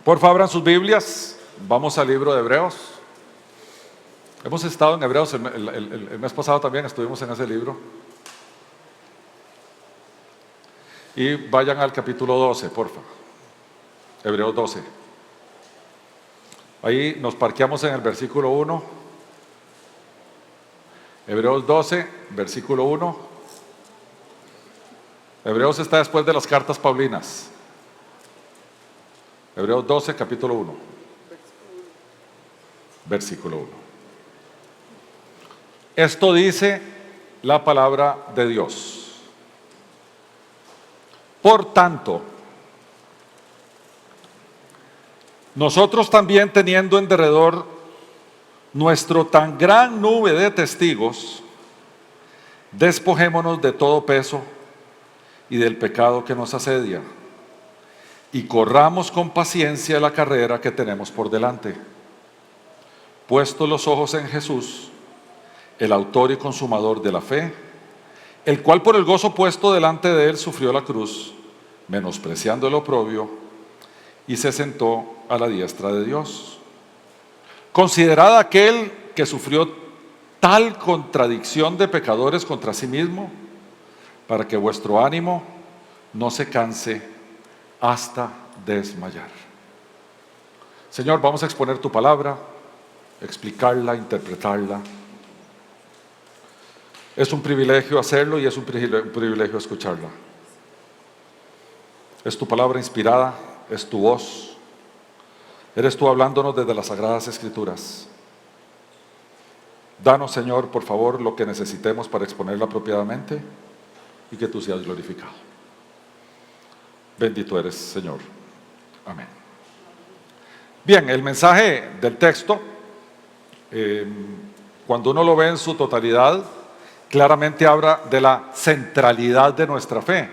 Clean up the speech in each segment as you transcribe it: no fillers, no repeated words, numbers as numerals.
Por favor, abran sus Biblias. Vamos al libro de Hebreos. Hemos estado en Hebreos el mes pasado también, estuvimos en ese libro. Y vayan al capítulo 12, porfa. Hebreos 12. Ahí nos parqueamos en el versículo 1. Hebreos 12, versículo 1. Hebreos está después de las cartas paulinas. Hebreos 12, capítulo 1. Versículo 1. Esto dice la palabra de Dios. Por tanto, nosotros también, teniendo en derredor nuestro tan gran nube de testigos, despojémonos de todo peso y del pecado que nos asedia, y corramos con paciencia la carrera que tenemos por delante, puestos los ojos en Jesús, el autor y consumador de la fe, el cual por el gozo puesto delante de él sufrió la cruz, menospreciando el oprobio, y se sentó a la diestra de Dios. Considerad aquel que sufrió tal contradicción de pecadores contra sí mismo, para que vuestro ánimo no se canse hasta desmayar. Señor, vamos a exponer tu palabra, explicarla, interpretarla. Es un privilegio hacerlo y es un privilegio escucharla. Es tu palabra inspirada, es tu voz. Eres tú hablándonos desde las Sagradas Escrituras. Danos, Señor, por favor, lo que necesitemos para exponerla apropiadamente y que tú seas glorificado. Bendito eres, Señor. Amén. Bien, el mensaje del texto, cuando uno lo ve en su totalidad, claramente habla de la centralidad de nuestra fe.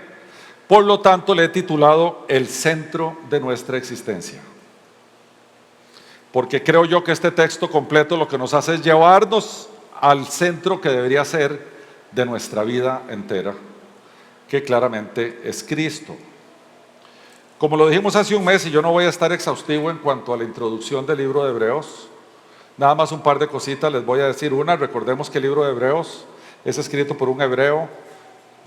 Por lo tanto, le he titulado El centro de nuestra existencia. Porque creo yo que este texto completo lo que nos hace es llevarnos al centro que debería ser de nuestra vida entera, que claramente es Cristo. Como lo dijimos hace un mes, y yo no voy a estar exhaustivo en cuanto a la introducción del libro de Hebreos, nada más un par de cositas les voy a decir. Una, recordemos que el libro de Hebreos es escrito por un hebreo,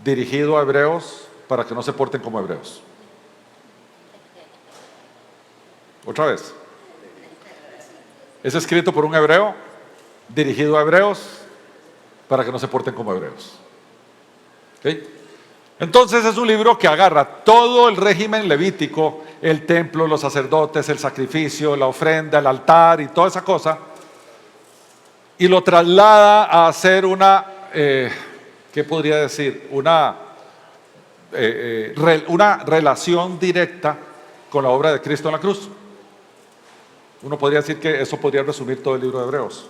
dirigido a hebreos, para que no se porten como hebreos. Otra vez. Es escrito por un hebreo, dirigido a hebreos, para que no se porten como hebreos. ¿Okay? Entonces es un libro que agarra todo el régimen levítico, el templo, los sacerdotes, el sacrificio, la ofrenda, el altar y toda esa cosa, y lo traslada a hacer una, ¿qué podría decir? Una relación directa con la obra de Cristo en la cruz. Uno podría decir que eso podría resumir todo el libro de Hebreos.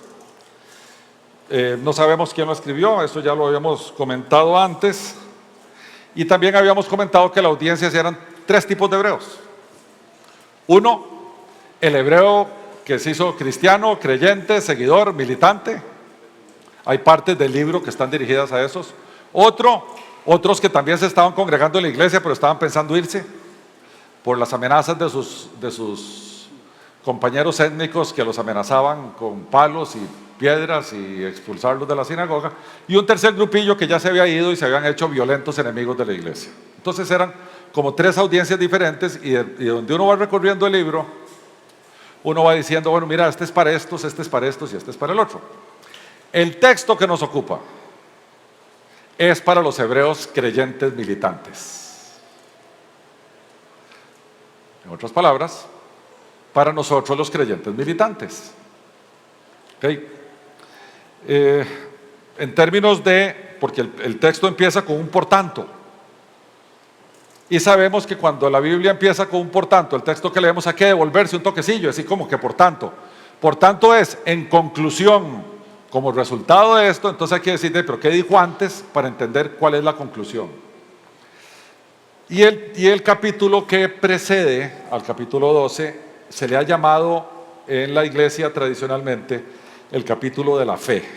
No sabemos quién lo escribió, eso ya lo habíamos comentado antes. Y también habíamos comentado que la audiencia eran tres tipos de hebreos. Uno, el hebreo que se hizo cristiano, creyente, seguidor, militante. Hay partes del libro que están dirigidas a esos. Otros que también se estaban congregando en la iglesia, pero estaban pensando irse por las amenazas de sus compañeros étnicos que los amenazaban con palos y piedras y expulsarlos de la sinagoga. Y un tercer grupillo que ya se había ido y se habían hecho violentos enemigos de la iglesia. Entonces eran como tres audiencias diferentes, y donde uno va recorriendo el libro, uno va diciendo, bueno, mira, este es para estos, este es para estos y este es para el otro. El texto que nos ocupa es para los hebreos creyentes militantes. En otras palabras, para nosotros los creyentes militantes. ¿Okay? En términos de, porque el texto empieza con un por tanto. Y sabemos que cuando la Biblia empieza con un por tanto, el texto que leemos hay que devolverse un toquecillo, así como que por tanto. Por tanto es, en conclusión, como resultado de esto, entonces hay que decir, pero ¿qué dijo antes? Para entender cuál es la conclusión. Y el capítulo que precede al capítulo 12 se le ha llamado en la iglesia tradicionalmente el capítulo de la fe.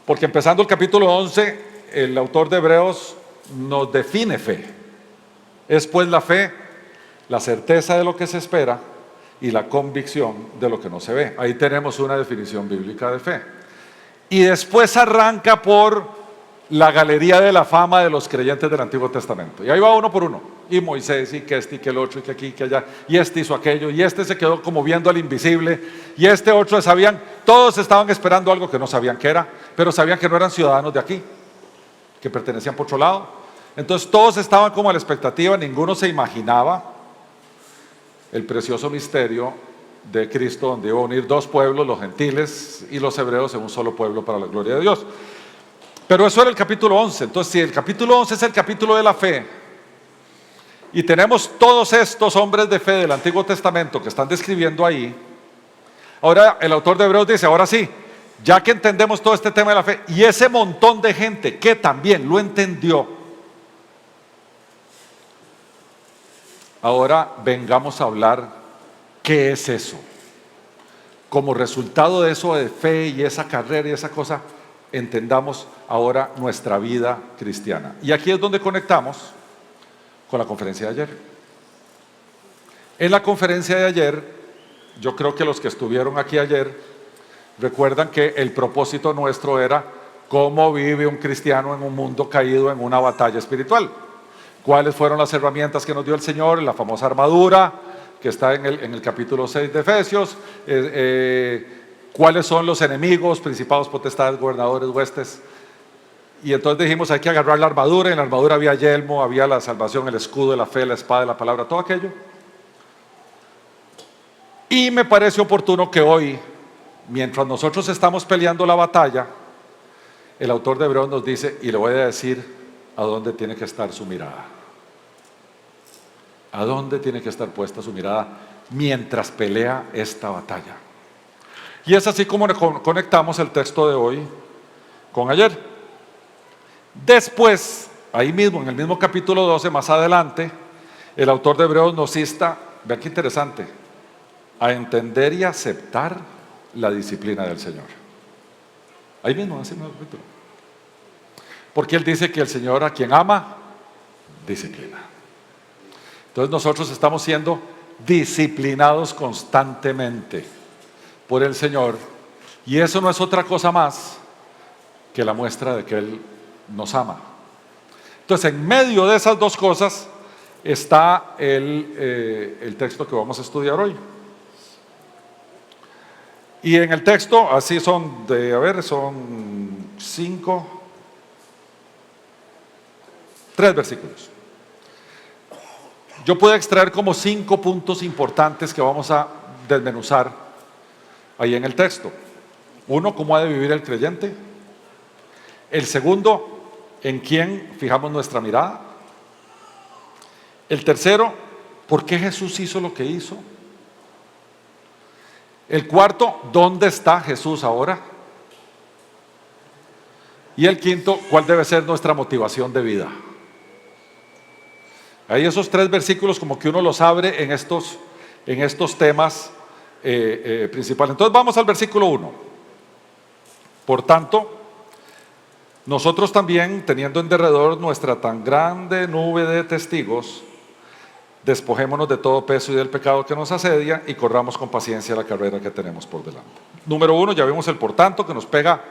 Porque empezando el capítulo 11, el autor de Hebreos nos define fe. Es pues la fe la certeza de lo que se espera y la convicción de lo que no se ve. Ahí tenemos una definición bíblica de fe. Y después arranca por la galería de la fama de los creyentes del Antiguo Testamento. Y ahí va uno por uno. Y Moisés, y que este, y que el otro, y que aquí, y que allá. Y este hizo aquello, y este se quedó como viendo al invisible. Y este otro sabían, todos estaban esperando algo que no sabían qué era, pero sabían que no eran ciudadanos de aquí, que pertenecían por otro lado. Entonces todos estaban como a la expectativa, ninguno se imaginaba el precioso misterio de Cristo, donde iba a unir dos pueblos, los gentiles y los hebreos, en un solo pueblo para la gloria de Dios. Pero eso era el capítulo 11. Entonces, si el capítulo 11 es el capítulo de la fe, y tenemos todos estos hombres de fe del Antiguo Testamento que están describiendo ahí, ahora el autor de Hebreos dice, ahora sí, ya que entendemos todo este tema de la fe, y ese montón de gente que también lo entendió, ahora vengamos a hablar qué es eso. Como resultado de eso de fe y esa carrera y esa cosa, entendamos ahora nuestra vida cristiana. Y aquí es donde conectamos con la conferencia de ayer. En la conferencia de ayer, yo creo que los que estuvieron aquí ayer recuerdan que el propósito nuestro era cómo vive un cristiano en un mundo caído en una batalla espiritual. ¿Cuáles fueron las herramientas que nos dio el Señor? La famosa armadura que está en el capítulo 6 de Efesios. ¿Cuáles son los enemigos, principados, potestades, gobernadores, huestes? Y entonces dijimos, hay que agarrar la armadura. En la armadura había yelmo, había la salvación, el escudo, la fe, la espada, la palabra, todo aquello. Y me parece oportuno que hoy, mientras nosotros estamos peleando la batalla, el autor de Hebreos nos dice, y le voy a decir a dónde tiene que estar su mirada. ¿A dónde tiene que estar puesta su mirada mientras pelea esta batalla? Y es así como conectamos el texto de hoy con ayer. Después, ahí mismo, en el mismo capítulo 12, más adelante, el autor de Hebreos nos insta, vean qué interesante, a entender y aceptar la disciplina del Señor. Ahí mismo, en ese mismo capítulo. Porque él dice que el Señor a quien ama, disciplina. Entonces nosotros estamos siendo disciplinados constantemente por el Señor, y eso no es otra cosa más que la muestra de que Él nos ama. Entonces, en medio de esas dos cosas está el texto que vamos a estudiar hoy. Y en el texto, así son son 3 versículos. Yo puedo extraer como 5 puntos importantes que vamos a desmenuzar ahí en el texto. 1, cómo ha de vivir el creyente. El segundo, en quién fijamos nuestra mirada. El tercero, por qué Jesús hizo lo que hizo. El cuarto, ¿dónde está Jesús ahora? Y el quinto, ¿cuál debe ser nuestra motivación de vida? Ahí esos 3 versículos como que uno los abre en estos temas principales. Entonces vamos al versículo 1. Por tanto, nosotros también, teniendo en derredor nuestra tan grande nube de testigos, despojémonos de todo peso y del pecado que nos asedia y corramos con paciencia la carrera que tenemos por delante. Número 1, ya vimos el por tanto que nos pega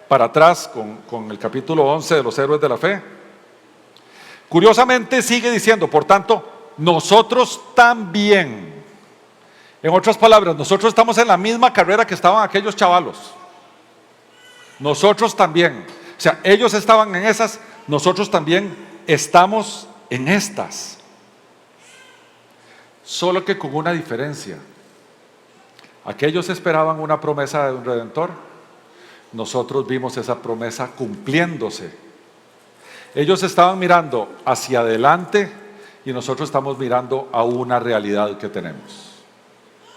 para atrás con el capítulo 11 de los héroes de la fe. Curiosamente sigue diciendo, por tanto, nosotros también. En otras palabras, nosotros estamos en la misma carrera que estaban aquellos chavalos. Nosotros también. O sea, ellos estaban en esas, nosotros también estamos en estas. Solo que con una diferencia. Aquellos esperaban una promesa de un redentor. Nosotros vimos esa promesa cumpliéndose. Ellos estaban mirando hacia adelante y nosotros estamos mirando a una realidad que tenemos.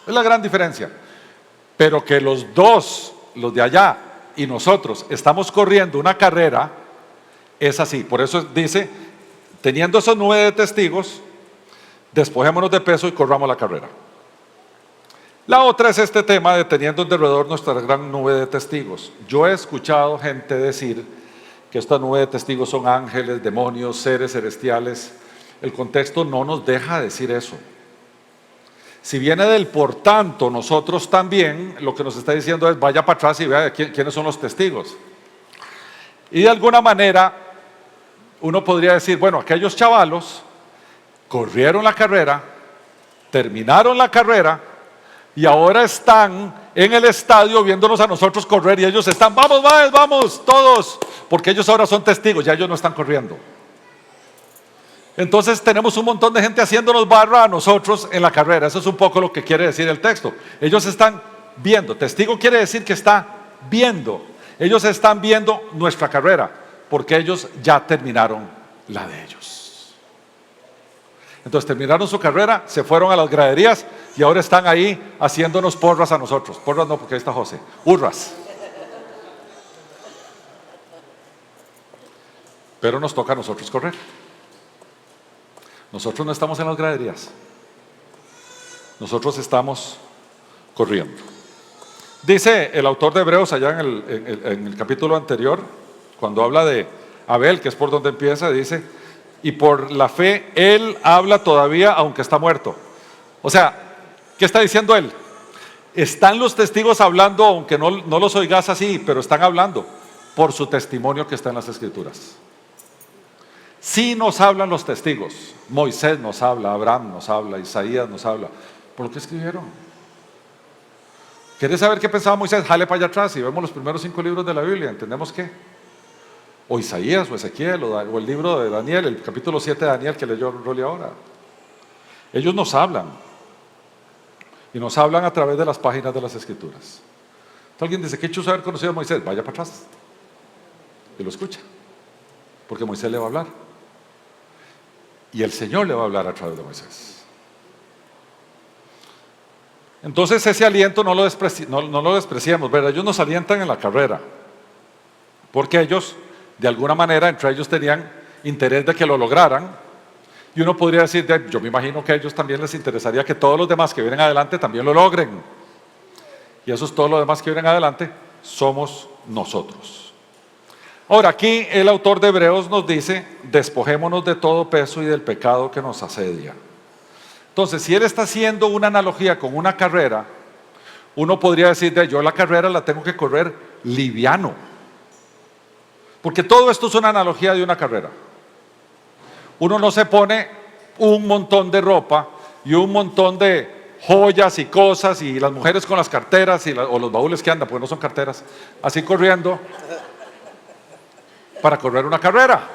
Es la gran diferencia. Pero que los dos, los de allá y nosotros, estamos corriendo una carrera, es así. Por eso dice, teniendo esos 9 de testigos, despojémonos de peso y corramos la carrera. La otra es este tema de teniendo en derredor nuestra gran nube de testigos. Yo he escuchado gente decir que esta nube de testigos son ángeles, demonios, seres celestiales. El contexto no nos deja decir eso. Si viene del por tanto, nosotros también, lo que nos está diciendo es vaya para atrás y vea quiénes son los testigos. Y de alguna manera, uno podría decir, bueno, aquellos chavalos corrieron la carrera, terminaron la carrera y ahora están en el estadio viéndonos a nosotros correr y ellos están, vamos, vamos, todos, porque ellos ahora son testigos, ya ellos no están corriendo. Entonces tenemos un montón de gente haciéndonos barra a nosotros en la carrera. Eso es un poco lo que quiere decir el texto. Ellos están viendo, testigo quiere decir que está viendo. Ellos están viendo nuestra carrera, porque ellos ya terminaron la de ellos. Entonces terminaron su carrera, se fueron a las graderías y ahora están ahí haciéndonos porras a nosotros. Porras no, porque ahí está José. Hurras. Pero nos toca a nosotros correr. Nosotros no estamos en las graderías. Nosotros estamos corriendo. Dice el autor de Hebreos allá en el capítulo anterior, cuando habla de Abel, que es por donde empieza, dice, y por la fe él habla todavía aunque está muerto. O sea, ¿qué está diciendo él? Están los testigos hablando, aunque no los oigas así, pero están hablando por su testimonio que está en las Escrituras. Sí nos hablan los testigos. Moisés nos habla, Abraham nos habla, Isaías nos habla, por lo que escribieron. ¿Quieres saber qué pensaba Moisés? Jale para allá atrás y vemos los primeros 5 libros de la Biblia, ¿entendemos qué? O Isaías, o Ezequiel, o el libro de Daniel, el capítulo 7 de Daniel que leyó Rolly ahora. Ellos nos hablan. Y nos hablan a través de las páginas de las Escrituras. Entonces alguien dice, qué chuzo haber conocido a Moisés. Vaya para atrás y lo escucha, porque Moisés le va a hablar. Y el Señor le va a hablar a través de Moisés. Entonces ese aliento no lo despreciemos, ¿verdad? Ellos nos alientan en la carrera, porque ellos, de alguna manera, entre ellos tenían interés de que lo lograran. Y uno podría decir, yo me imagino que a ellos también les interesaría que todos los demás que vienen adelante también lo logren. Y esos todos los demás que vienen adelante somos nosotros. Ahora, aquí el autor de Hebreos nos dice, despojémonos de todo peso y del pecado que nos asedia. Entonces, si él está haciendo una analogía con una carrera, uno podría decir, yo la carrera la tengo que correr liviano. Porque todo esto es una analogía de una carrera. Uno no se pone un montón de ropa y un montón de joyas y cosas y las mujeres con las carteras o los baúles que andan, porque no son carteras, así corriendo para correr una carrera.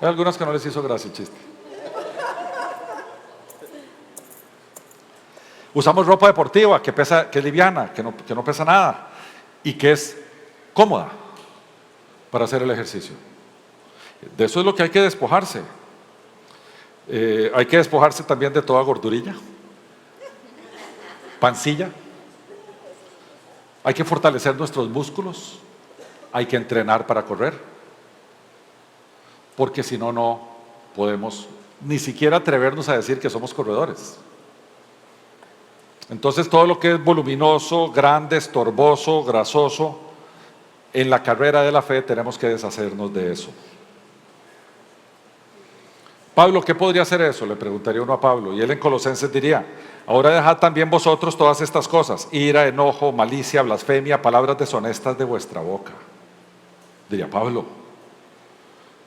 Hay algunas que no les hizo gracia el chiste. Usamos ropa deportiva que es liviana, que no pesa nada y que es cómoda para hacer el ejercicio. De eso es lo que hay que despojarse. Hay que despojarse también de toda gordurilla, pancilla. Hay que fortalecer nuestros músculos. Hay que entrenar para correr, porque si no, no podemos ni siquiera atrevernos a decir que somos corredores. Entonces todo lo que es voluminoso, grande, estorboso, grasoso, en la carrera de la fe tenemos que deshacernos de eso. Pablo, ¿qué podría hacer eso? Le preguntaría uno a Pablo, y él en Colosenses diría, ahora dejad también vosotros todas estas cosas, ira, enojo, malicia, blasfemia, palabras deshonestas de vuestra boca. Diría Pablo,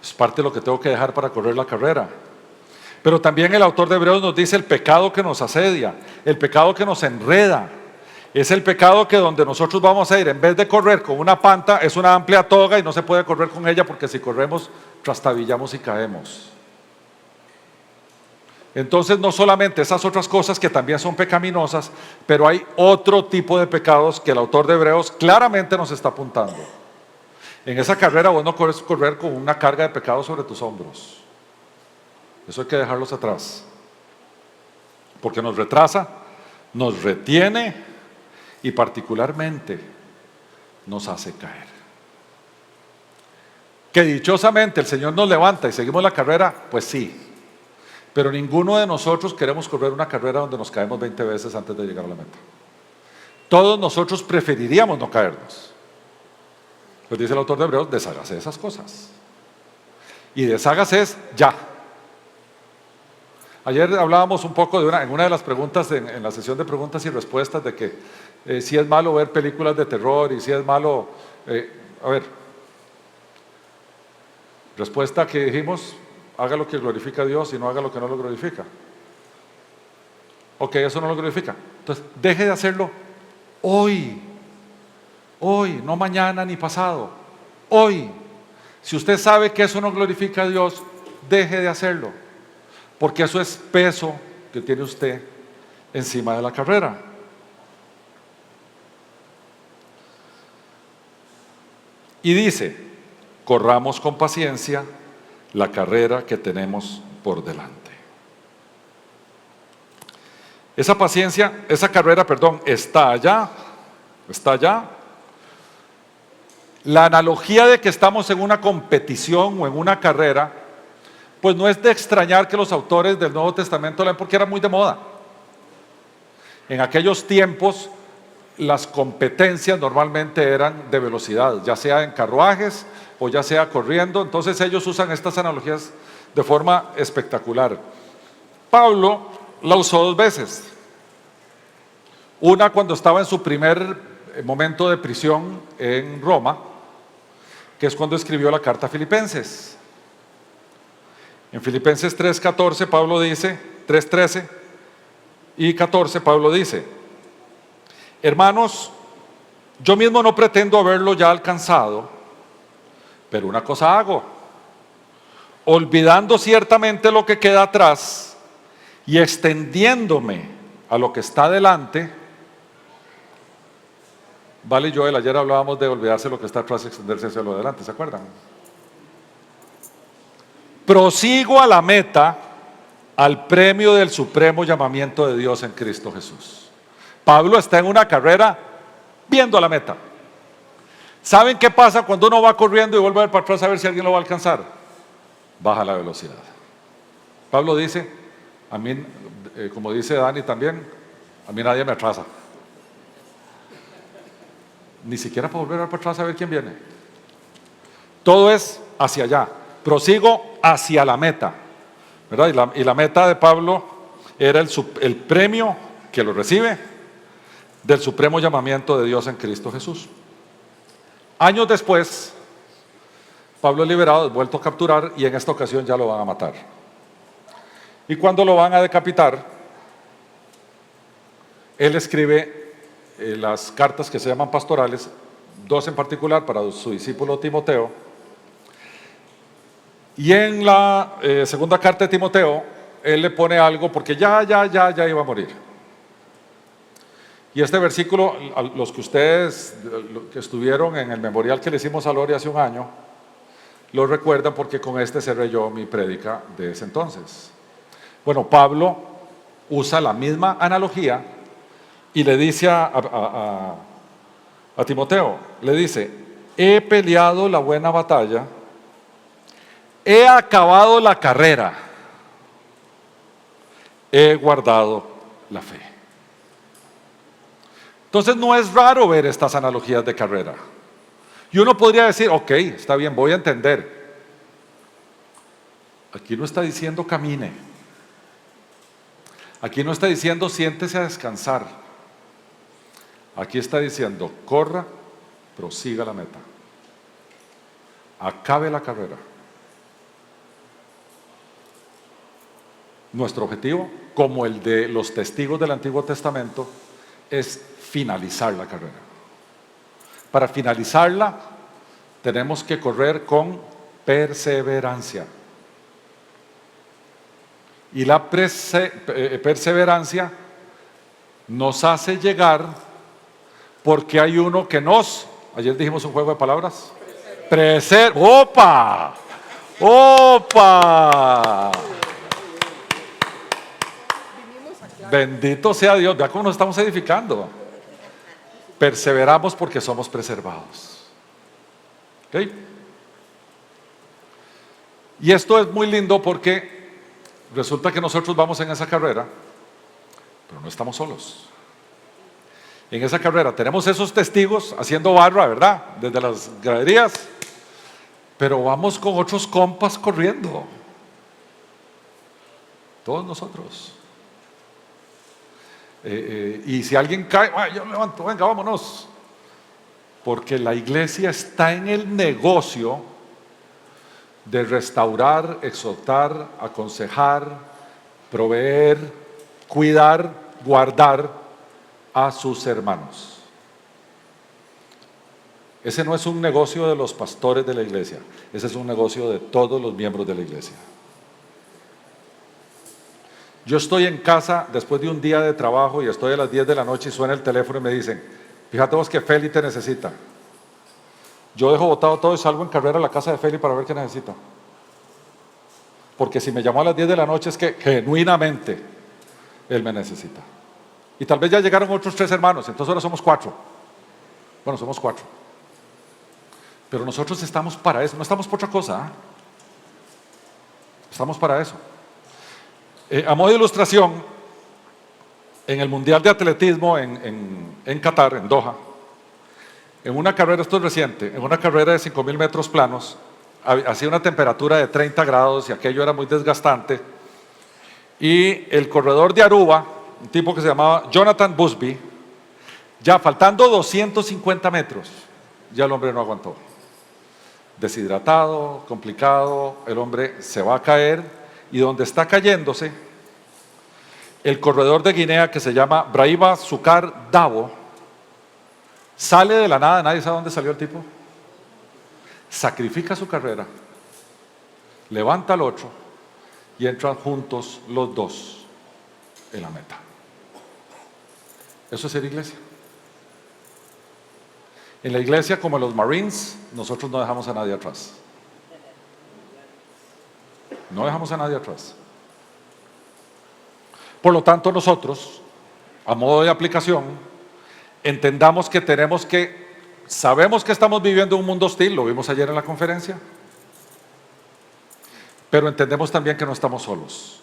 es parte de lo que tengo que dejar para correr la carrera. Pero también el autor de Hebreos nos dice el pecado que nos asedia, el pecado que nos enreda. Es el pecado que donde nosotros vamos a ir, en vez de correr con una panta, es una amplia toga y no se puede correr con ella porque si corremos, trastabillamos y caemos. Entonces no solamente esas otras cosas que también son pecaminosas, pero hay otro tipo de pecados que el autor de Hebreos claramente nos está apuntando. En esa carrera vos no puedes correr con una carga de pecado sobre tus hombros. Eso hay que dejarlos atrás, porque nos retrasa, nos retiene y particularmente nos hace caer. Que dichosamente el Señor nos levanta y seguimos la carrera, pues sí, pero ninguno de nosotros queremos correr una carrera donde nos caemos 20 veces antes de llegar a la meta. Todos nosotros preferiríamos no caernos. Pues dice el autor de Hebreos, deshágase de esas cosas. Y deshágase es ya. Ayer hablábamos un poco en una de las preguntas, en la sesión de preguntas y respuestas, de que si es malo ver películas de terror y si es malo. A ver, respuesta que dijimos: haga lo que glorifica a Dios y no haga lo que no lo glorifica. Ok, eso no lo glorifica. Entonces, deje de hacerlo hoy. Hoy, no mañana ni pasado. Hoy. Si usted sabe que eso no glorifica a Dios, deje de hacerlo. Porque eso es peso que tiene usted encima de la carrera. Y dice: corramos con paciencia la carrera que tenemos por delante. Esa paciencia, esa carrera, perdón, está allá. Está allá. La analogía de que estamos en una competición o en una carrera, pues no es de extrañar que los autores del Nuevo Testamento la leen, porque era muy de moda. En aquellos tiempos las competencias normalmente eran de velocidad, ya sea en carruajes o ya sea corriendo. Entonces ellos usan estas analogías de forma espectacular. Pablo la usó 2 veces. Una cuando estaba en su primer momento de prisión en Roma, que es cuando escribió la carta a Filipenses. En Filipenses 3:14 Pablo dice, 3:13 y 14 Pablo dice: hermanos, yo mismo no pretendo haberlo ya alcanzado, pero una cosa hago, olvidando ciertamente lo que queda atrás y extendiéndome a lo que está delante. Vale y Joel, ayer hablábamos de olvidarse lo que está atrás y extenderse hacia lo delante, ¿se acuerdan? Prosigo a la meta, al premio del supremo llamamiento de Dios en Cristo Jesús. Pablo está en una carrera viendo a la meta. ¿Saben qué pasa cuando uno va corriendo y vuelve a ver para atrás a ver si alguien lo va a alcanzar? Baja la velocidad. Pablo dice, a mí, como dice Dani también, a mí nadie me atrasa. Ni siquiera para volver a ver para atrás a ver quién viene. Todo es hacia allá. Prosigo hacia la meta, ¿verdad? Y la meta de Pablo era el premio que lo recibe del supremo llamamiento de Dios en Cristo Jesús. Años después, Pablo es liberado, es vuelto a capturar, y en esta ocasión ya lo van a matar. Y cuando lo van a decapitar, él escribe las cartas que se llaman pastorales, 2 en particular para su discípulo Timoteo. Y en la segunda carta de Timoteo, él le pone algo porque ya iba a morir. Y este versículo, los que ustedes que estuvieron en el memorial que le hicimos a Lori hace un año, lo recuerdan porque con este cerré yo mi prédica de ese entonces. Bueno, Pablo usa la misma analogía y le dice a Timoteo, le dice: he peleado la buena batalla, he acabado la carrera, he guardado la fe. Entonces no es raro ver estas analogías de carrera. Y uno podría decir, ok, está bien, voy a entender. Aquí no está diciendo camine. Aquí no está diciendo siéntese a descansar. Aquí está diciendo corra, prosiga la meta. Acabe la carrera. Nuestro objetivo, como el de los testigos del Antiguo Testamento, es finalizar la carrera. Para finalizarla, tenemos que correr con perseverancia. Y la perseverancia nos hace llegar porque hay uno que nos, ayer dijimos un juego de palabras, ¡opa! ¡Opa! Bendito sea Dios, vea cómo nos estamos edificando. Perseveramos porque somos preservados. ¿Ok? Y esto es muy lindo porque resulta que nosotros vamos en esa carrera, pero no estamos solos. En esa carrera tenemos esos testigos haciendo barra, ¿verdad? Desde las graderías, pero vamos con otros compas corriendo. Todos nosotros. Y si alguien cae, yo me levanto, venga, vámonos. Porque la iglesia está en el negocio de restaurar, exhortar, aconsejar, proveer, cuidar, guardar a sus hermanos. Ese no es un negocio de los pastores de la iglesia, ese es un negocio de todos los miembros de la iglesia. Yo estoy en casa después de un día de trabajo y estoy a las 10 de la noche y suena el teléfono y me dicen, fíjate vos que Feli te necesita. Yo dejo botado todo y salgo en carrera a la casa de Feli para ver qué necesita. Porque si me llamó a las 10 de la noche es que genuinamente él me necesita. Y tal vez ya llegaron otros 3 hermanos, entonces ahora somos 4. Bueno, somos 4. Pero nosotros estamos para eso, no estamos por otra cosa, ¿eh? Estamos para eso. A modo de ilustración, en el Mundial de Atletismo en Qatar, en Doha, en una carrera, esto es reciente, en una carrera de 5.000 metros planos, hacía una temperatura de 30 grados y aquello era muy desgastante. Y el corredor de Aruba, un tipo que se llamaba Jonathan Busby, ya faltando 250 metros, ya el hombre no aguantó. Deshidratado, complicado, el hombre se va a caer y donde está cayéndose, el corredor de Guinea que se llama Brahima Sukar Dabo, sale de la nada, nadie sabe dónde salió el tipo, sacrifica su carrera, levanta al otro y entran juntos los dos en la meta. Eso es ser iglesia. En la iglesia, como en los Marines, nosotros no dejamos a nadie atrás. No dejamos a nadie atrás. Por lo tanto, nosotros, a modo de aplicación, entendamos que sabemos que estamos viviendo un mundo hostil, lo vimos ayer en la conferencia, pero entendemos también que no estamos solos.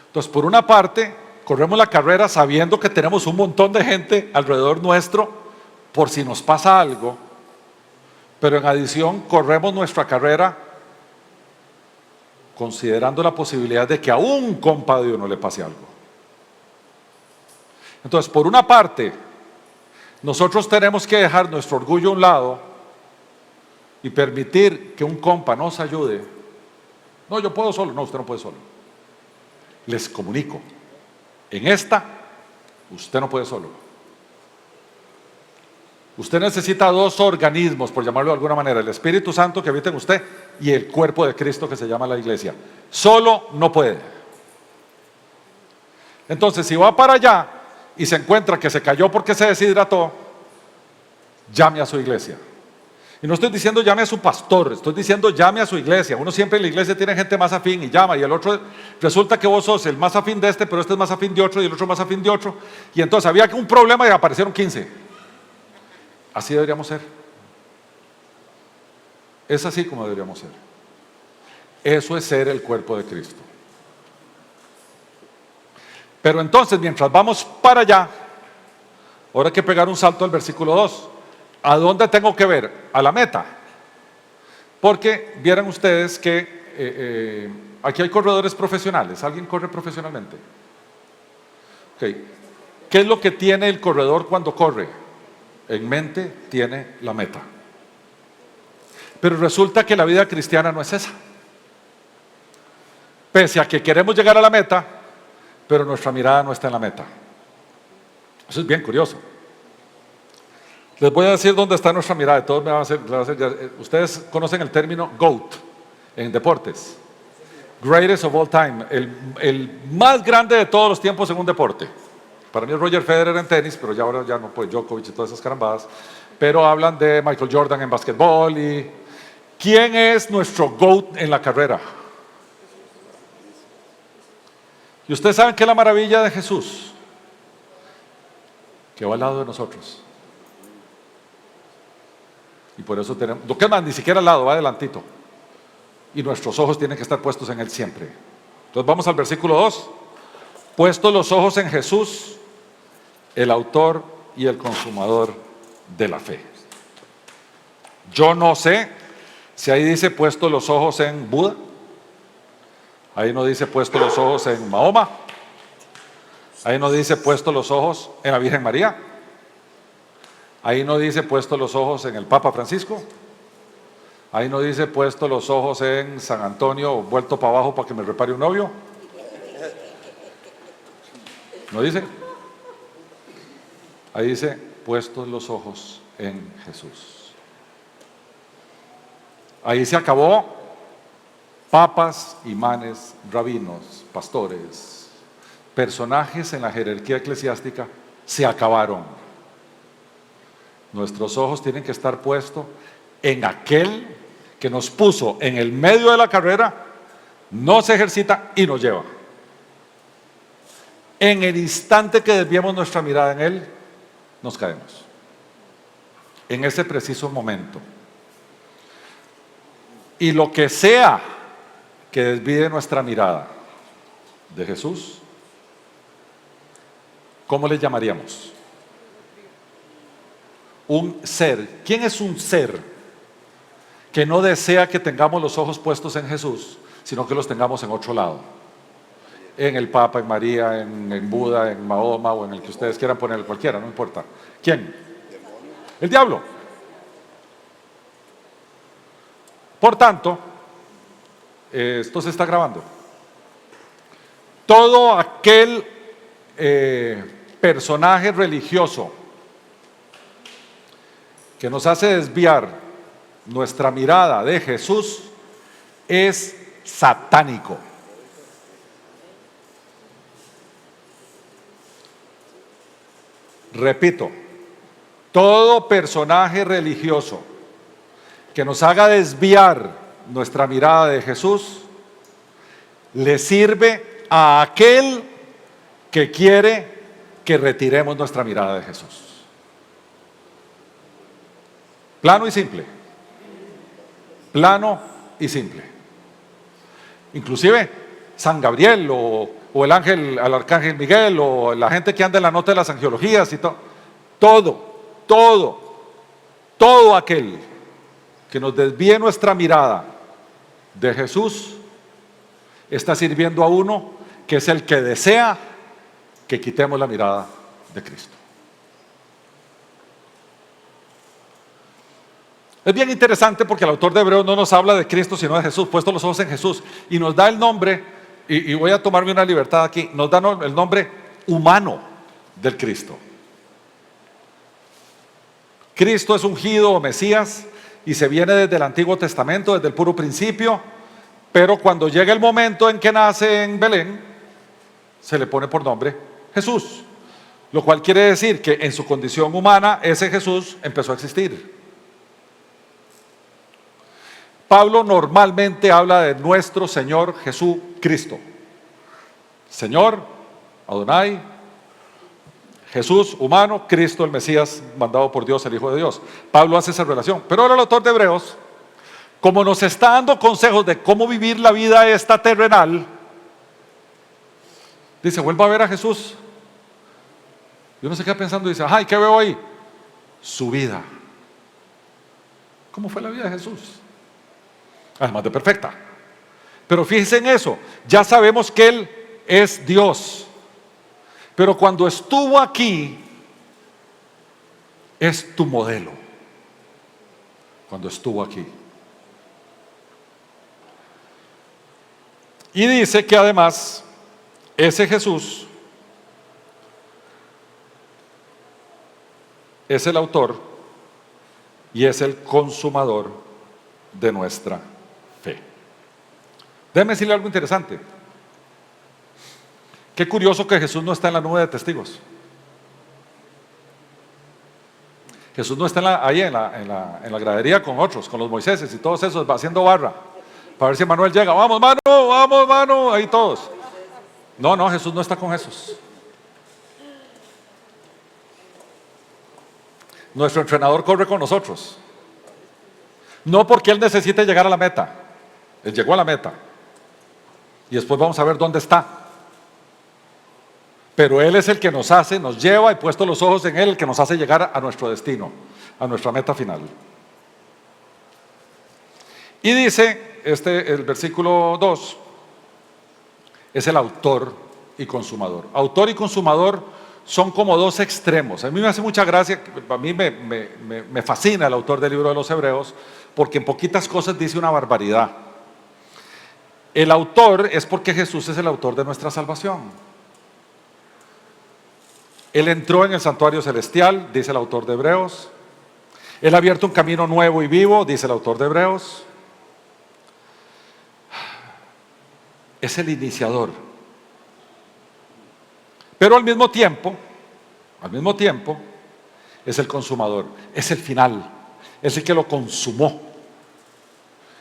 Entonces, por una parte, corremos la carrera sabiendo que tenemos un montón de gente alrededor nuestro por si nos pasa algo, pero en adición corremos nuestra carrera considerando la posibilidad de que a un compa de uno le pase algo. Entonces, por una parte, nosotros tenemos que dejar nuestro orgullo a un lado y permitir que un compa nos ayude. No, yo puedo solo. No, usted no puede solo. Les comunico, en esta, usted no puede solo. Usted necesita 2 organismos, por llamarlo de alguna manera, el Espíritu Santo que habita en usted y el cuerpo de Cristo que se llama la iglesia. Solo no puede. Entonces, si va para allá y se encuentra que se cayó porque se deshidrató, llame a su iglesia. Y no estoy diciendo llame a su pastor, estoy diciendo llame a su iglesia. Uno siempre en la iglesia tiene gente más afín y llama, y el otro, resulta que vos sos el más afín de este, pero este es más afín de otro y el otro más afín de otro. Y entonces había un problema y aparecieron 15. Así deberíamos ser. Es así como deberíamos ser. Eso es ser el cuerpo de Cristo. Pero entonces, mientras vamos para allá, ahora hay que pegar un salto al versículo 2. ¿A dónde tengo que ver? A la meta. Porque vieran ustedes que aquí hay corredores profesionales. ¿Alguien corre profesionalmente? Okay. ¿Qué es lo que tiene el corredor cuando corre? En mente tiene la meta. Pero resulta que la vida cristiana no es esa. Pese a que queremos llegar a la meta, pero nuestra mirada no está en la meta. Eso es bien curioso. Les voy a decir dónde está nuestra mirada. Todos me van a hacer, ustedes conocen el término GOAT en deportes. Greatest of all time. El más grande de todos los tiempos en un deporte. Para mí es Roger Federer en tenis, pero ya ahora ya no puede, Djokovic y todas esas carambadas. Pero hablan de Michael Jordan en básquetbol. Y ¿quién es nuestro GOAT en la carrera? Y ustedes saben que es la maravilla de Jesús, que va al lado de nosotros. Y por eso tenemos, lo que más, ni siquiera al lado, va adelantito. Y nuestros ojos tienen que estar puestos en Él siempre. Entonces vamos al versículo 2. Puestos los ojos en Jesús, el autor y el consumador de la fe. Yo no sé si ahí dice puestos los ojos en Buda Ahí no dice puesto los ojos en Mahoma. Ahí no dice puesto los ojos en la Virgen María. Ahí no dice puesto los ojos en el Papa Francisco. Ahí no dice puesto los ojos en San Antonio vuelto para abajo para que me repare un novio. ¿No dice? Ahí dice puestos los ojos en Jesús. Ahí se acabó papas, imanes, rabinos, pastores, personajes en la jerarquía eclesiástica se acabaron. Nuestros ojos tienen que estar puestos en aquel que nos puso en el medio de la carrera, nos ejercita y nos lleva. En el instante que desviemos nuestra mirada en Él, nos caemos. En ese preciso momento. Y lo que sea que desvíe nuestra mirada de Jesús, ¿cómo le llamaríamos? Un ser. ¿Quién es un ser que no desea que tengamos los ojos puestos en Jesús, sino que los tengamos en otro lado? En el Papa, en María, en Buda, en Mahoma o en el que ustedes quieran poner, cualquiera, no importa. ¿Quién? El diablo. Por tanto, esto se está grabando. Todo aquel personaje religioso que nos hace desviar nuestra mirada de Jesús es satánico. Repito, todo personaje religioso que nos haga desviar nuestra mirada de Jesús le sirve a aquel que quiere que retiremos nuestra mirada de Jesús. Plano y simple. Plano y simple. Inclusive San Gabriel o el ángel, el arcángel Miguel o la gente que anda en la nota de las angiologías y todo aquel que nos desvíe nuestra mirada de Jesús está sirviendo a uno que es el que desea que quitemos la mirada de Cristo. Es bien interesante porque el autor de Hebreos no nos habla de Cristo sino de Jesús, puesto los ojos en Jesús, y nos da el nombre, y voy a tomarme una libertad aquí, nos da el nombre humano del Cristo. Cristo es ungido o Mesías y se viene desde el Antiguo Testamento, desde el puro principio, pero cuando llega el momento en que nace en Belén, se le pone por nombre Jesús, lo cual quiere decir que en su condición humana ese Jesús empezó a existir. Pablo normalmente habla de nuestro Señor Jesucristo. Señor, Adonai, Jesús humano, Cristo el Mesías mandado por Dios, el Hijo de Dios. Pablo hace esa relación. Pero ahora el autor de Hebreos, como nos está dando consejos de cómo vivir la vida esta terrenal, dice, vuelva a ver a Jesús. Yo no sé qué pensando, dice, ay, ¿qué veo ahí? Su vida. ¿Cómo fue la vida de Jesús? Además de perfecta. Pero fíjense en eso, ya sabemos que Él es Dios. Pero cuando estuvo aquí, es tu modelo. Cuando estuvo aquí. Y dice que además, ese Jesús es el autor y es el consumador de nuestra fe. Déjeme decirle algo interesante. Qué curioso que Jesús no está en la nube de testigos. Jesús no está ahí en la gradería con otros, con los Moiséses y todos esos, va haciendo barra para ver si Manuel llega. Vamos mano, ahí todos. No, Jesús no está con esos. Nuestro entrenador corre con nosotros. No porque Él necesite llegar a la meta. Él llegó a la meta. Y después vamos a ver dónde está. Pero Él es el que nos lleva y puesto los ojos en Él, el que nos hace llegar a nuestro destino, a nuestra meta final. Y dice el versículo 2, es el autor y consumador. Autor y consumador son como dos extremos. A mí me hace mucha gracia, a mí me fascina el autor del libro de los Hebreos, porque en poquitas cosas dice una barbaridad. El autor es porque Jesús es el autor de nuestra salvación. Él entró en el santuario celestial, dice el autor de Hebreos. Él ha abierto un camino nuevo y vivo, dice el autor de Hebreos. Es el iniciador. Pero al mismo tiempo, es el consumador, es el final, es el que lo consumó.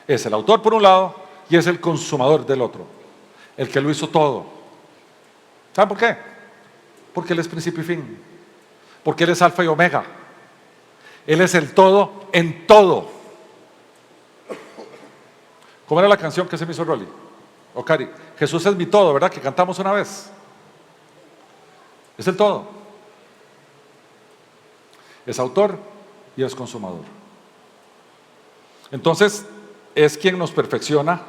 Es el autor por un lado y es el consumador del otro, el que lo hizo todo. ¿Saben por qué? Porque Él es principio y fin, porque Él es alfa y omega. Él es el todo en todo. ¿Cómo era la canción que se me hizo Rolly? O Cari, Jesús es mi todo, ¿verdad? Que cantamos una vez. Es el todo. Es autor y es consumador. Entonces, es quien nos perfecciona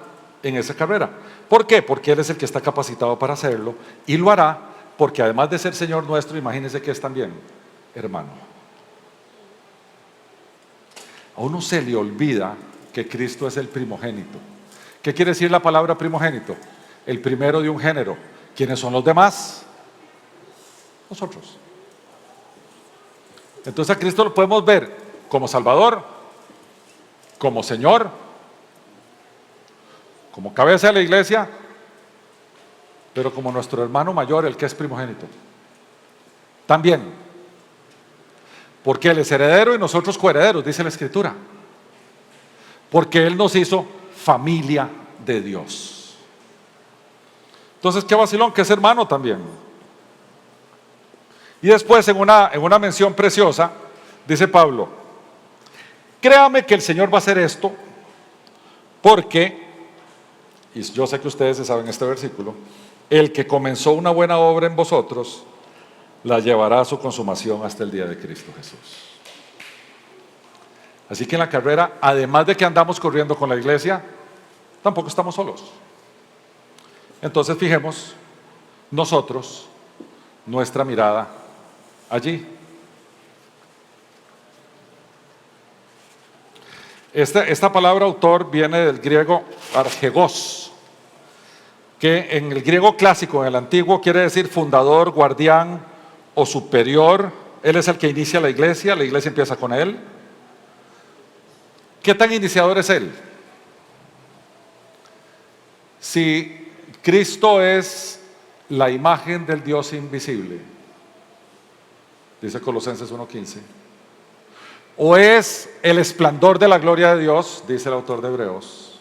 en esa carrera. ¿Por qué? Porque Él es el que está capacitado para hacerlo y lo hará porque además de ser Señor nuestro, imagínense que es también hermano. A uno se le olvida que Cristo es el primogénito. ¿Qué quiere decir la palabra primogénito? El primero de un género. ¿Quiénes son los demás? Nosotros. Entonces a Cristo lo podemos ver como Salvador, como Señor, como cabeza de la iglesia, pero como nuestro hermano mayor, el que es primogénito. También. Porque Él es heredero y nosotros coherederos, dice la Escritura. Porque Él nos hizo familia de Dios. Entonces, qué vacilón, que es hermano también. Y después, en una mención preciosa, dice Pablo: créame que el Señor va a hacer esto, porque, y yo sé que ustedes se saben este versículo, el que comenzó una buena obra en vosotros, la llevará a su consumación hasta el día de Cristo Jesús. Así que en la carrera, además de que andamos corriendo con la iglesia, tampoco estamos solos. Entonces fijemos nosotros nuestra mirada allí. Esta palabra autor viene del griego argegos, que en el griego clásico, en el antiguo, quiere decir fundador, guardián o superior. Él es el que inicia la iglesia empieza con Él. ¿Qué tan iniciador es Él? Si Cristo es la imagen del Dios invisible, dice Colosenses 1:15, o es el esplendor de la gloria de Dios, dice el autor de Hebreos.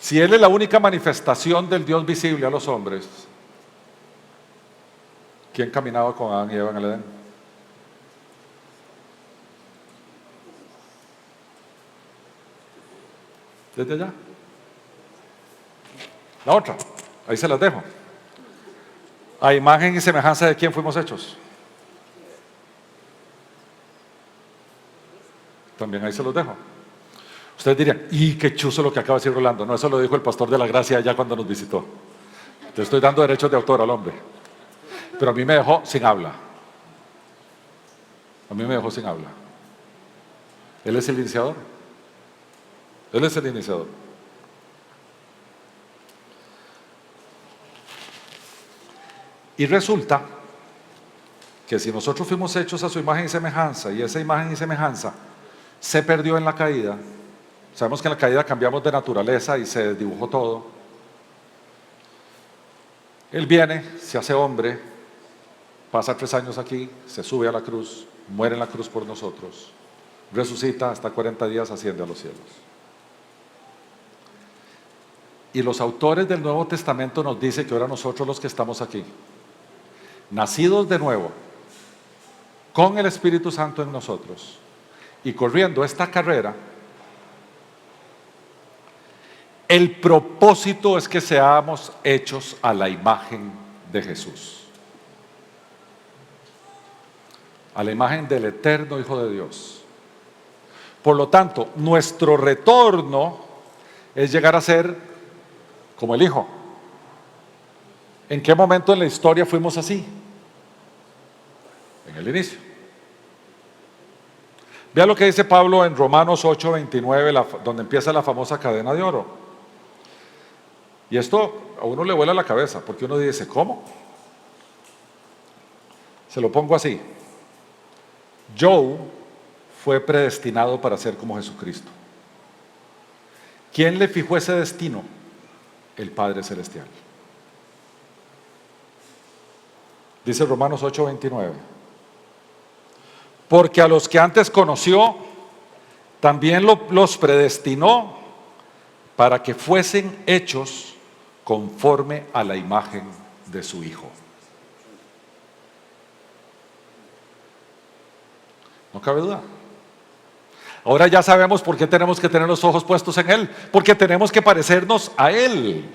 Si Él es la única manifestación del Dios visible a los hombres, ¿quién caminaba con Adán y Eva en el Edén? Desde allá. La otra, ahí se las dejo. A imagen y semejanza de quién fuimos hechos. También ahí se los dejo. Ustedes dirían, ¡y qué chuzo lo que acaba de decir Rolando! No, eso lo dijo el pastor de la Gracia allá cuando nos visitó. Te estoy dando derechos de autor al hombre. Pero a mí me dejó sin habla. A mí me dejó sin habla. Él es el iniciador. Él es el iniciador. Y resulta que si nosotros fuimos hechos a su imagen y semejanza, y esa imagen y semejanza se perdió en la caída, sabemos que en la caída cambiamos de naturaleza y se desdibujó todo. Él viene, se hace hombre, pasa 3 años aquí, se sube a la cruz, muere en la cruz por nosotros, resucita, hasta 40 días, asciende a los cielos. Y los autores del Nuevo Testamento nos dicen que ahora nosotros los que estamos aquí, nacidos de nuevo, con el Espíritu Santo en nosotros y corriendo esta carrera, el propósito es que seamos hechos a la imagen de Jesús, a la imagen del eterno Hijo de Dios. Por lo tanto, nuestro retorno es llegar a ser como el Hijo. ¿En qué momento en la historia fuimos así? En el inicio. Vea lo que dice Pablo en Romanos 8:29, donde empieza la famosa cadena de oro. Y esto a uno le vuela la cabeza, porque uno dice, ¿cómo? Se lo pongo así. Joe fue predestinado para ser como Jesucristo. ¿Quién le fijó ese destino? El Padre Celestial. Dice Romanos 8:29. Porque a los que antes conoció, también los predestinó para que fuesen hechos conforme a la imagen de su Hijo. No cabe duda. Ahora ya sabemos por qué tenemos que tener los ojos puestos en Él. Porque tenemos que parecernos a Él.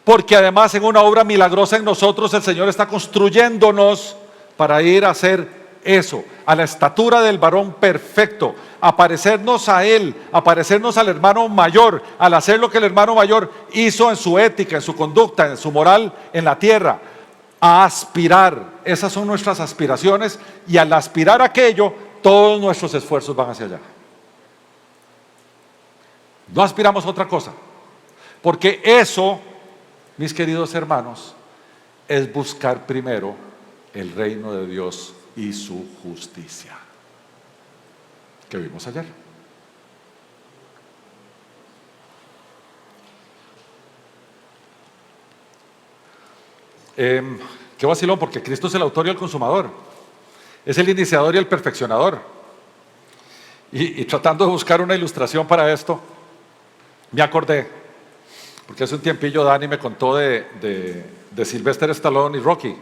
Porque además en una obra milagrosa en nosotros el Señor está construyéndonos para ir a hacer eso, a la estatura del varón perfecto, a parecernos a Él, a parecernos al hermano mayor, al hacer lo que el hermano mayor hizo en su ética, en su conducta, en su moral en la tierra, a aspirar. Esas son nuestras aspiraciones, y al aspirar a aquello, todos nuestros esfuerzos van hacia allá. No aspiramos a otra cosa, porque eso, mis queridos hermanos, es buscar primero el reino de Dios y su justicia, que vimos ayer. Qué vacilón, porque Cristo es el autor y el consumador, es el iniciador y el perfeccionador. Y tratando de buscar una ilustración para esto, me acordé, porque hace un tiempillo Dani me contó de Sylvester Stallone y Rocky,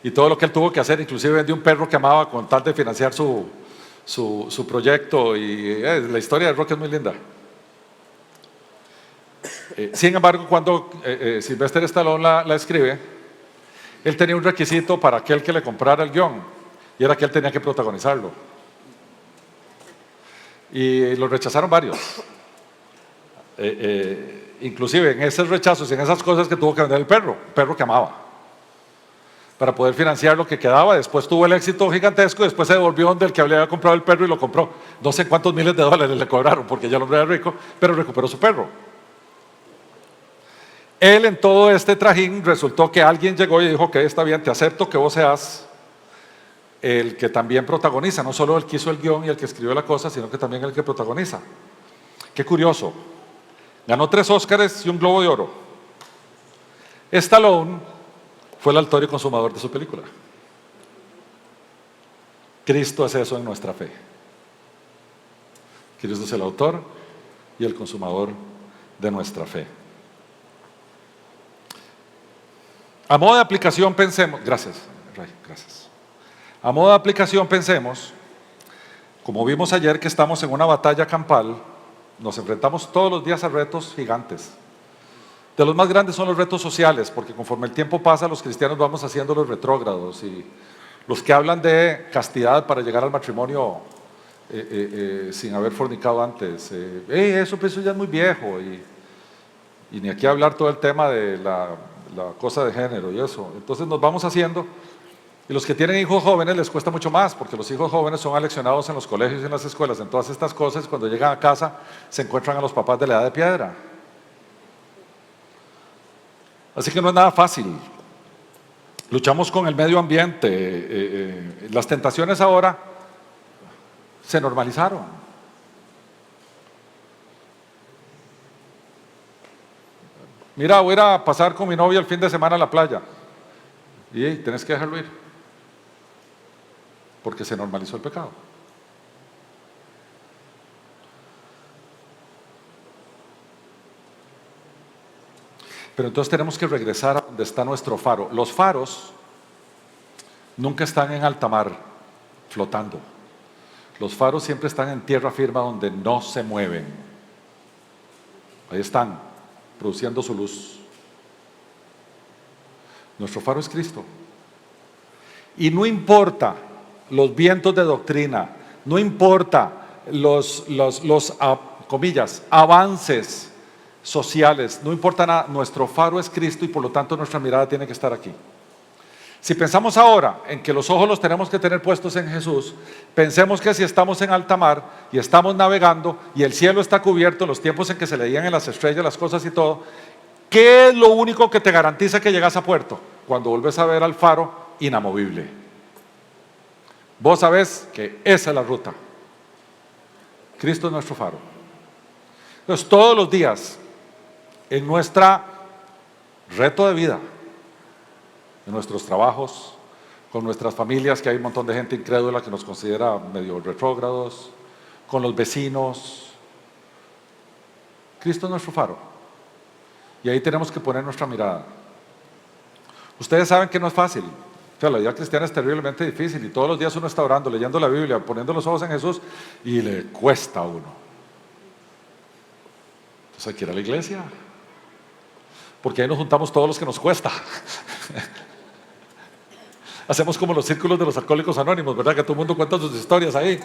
y todo lo que él tuvo que hacer, inclusive vendió un perro que amaba con tal de financiar su proyecto, y la historia de Rocky es muy linda. Sin embargo, cuando Sylvester Stallone la escribe, él tenía un requisito para aquel que le comprara el guión, y era que él tenía que protagonizarlo. Y lo rechazaron varios. Inclusive en esos rechazos y en esas cosas que tuvo que vender el perro que amaba, para poder financiar lo que quedaba. Después tuvo el éxito gigantesco y después se devolvió donde el que había comprado el perro y lo compró. No sé cuántos miles de dólares le cobraron, porque ya el hombre era rico, pero recuperó su perro. Él, en todo este trajín, resultó que alguien llegó y dijo: que está bien, te acepto que vos seas el que también protagoniza, no solo el que hizo el guión y el que escribió la cosa, sino que también el que protagoniza. Qué curioso. Ganó 3 Óscares y un Globo de Oro. Stallone fue el autor y consumador de su película. Cristo es eso en nuestra fe. Cristo es el autor y el consumador de nuestra fe. A modo de aplicación pensemos, gracias, Ray, gracias. A modo de aplicación pensemos, como vimos ayer, que estamos en una batalla campal. Nos enfrentamos todos los días a retos gigantes. De los más grandes son los retos sociales, porque conforme el tiempo pasa, los cristianos vamos haciendo los retrógrados, y los que hablan de castidad para llegar al matrimonio sin haber fornicado antes, eso ya es muy viejo, y ni aquí hablar todo el tema de la cosa de género y eso. Entonces nos vamos haciendo, y los que tienen hijos jóvenes les cuesta mucho más, porque los hijos jóvenes son aleccionados en los colegios y en las escuelas en todas estas cosas. Cuando llegan a casa se encuentran a los papás de la edad de piedra. Así que no es nada fácil. Luchamos con el medio ambiente. Las tentaciones ahora se normalizaron. Mira, voy a ir a pasar con mi novia el fin de semana a la playa. Y tenés que dejarlo ir, porque se normalizó el pecado. Pero entonces tenemos que regresar a donde está nuestro faro. Los faros nunca están en alta mar, flotando. Los faros siempre están en tierra firme, donde no se mueven. Ahí están, produciendo su luz. Nuestro faro es Cristo. Y no importa los vientos de doctrina, no importa los comillas, avances sociales, no importa nada, nuestro faro es Cristo y por lo tanto nuestra mirada tiene que estar aquí. Si pensamos ahora en que los ojos los tenemos que tener puestos en Jesús, pensemos que si estamos en alta mar y estamos navegando y el cielo está cubierto, los tiempos en que se leían en las estrellas las cosas y todo, ¿qué es lo único que te garantiza que llegas a puerto? Cuando vuelves a ver al faro inamovible. Vos sabés que esa es la ruta. Cristo es nuestro faro. Entonces todos los días en nuestro reto de vida, en nuestros trabajos, con nuestras familias, que hay un montón de gente incrédula que nos considera medio retrógrados, con los vecinos, Cristo es nuestro faro. Y ahí tenemos que poner nuestra mirada. Ustedes saben que no es fácil. O sea, la vida cristiana es terriblemente difícil y todos los días uno está orando, leyendo la Biblia, poniendo los ojos en Jesús y le cuesta a uno. Entonces hay que ir a la iglesia, porque ahí nos juntamos todos los que nos cuesta. Hacemos como los círculos de los alcohólicos anónimos, ¿verdad? Que todo el mundo cuenta sus historias ahí.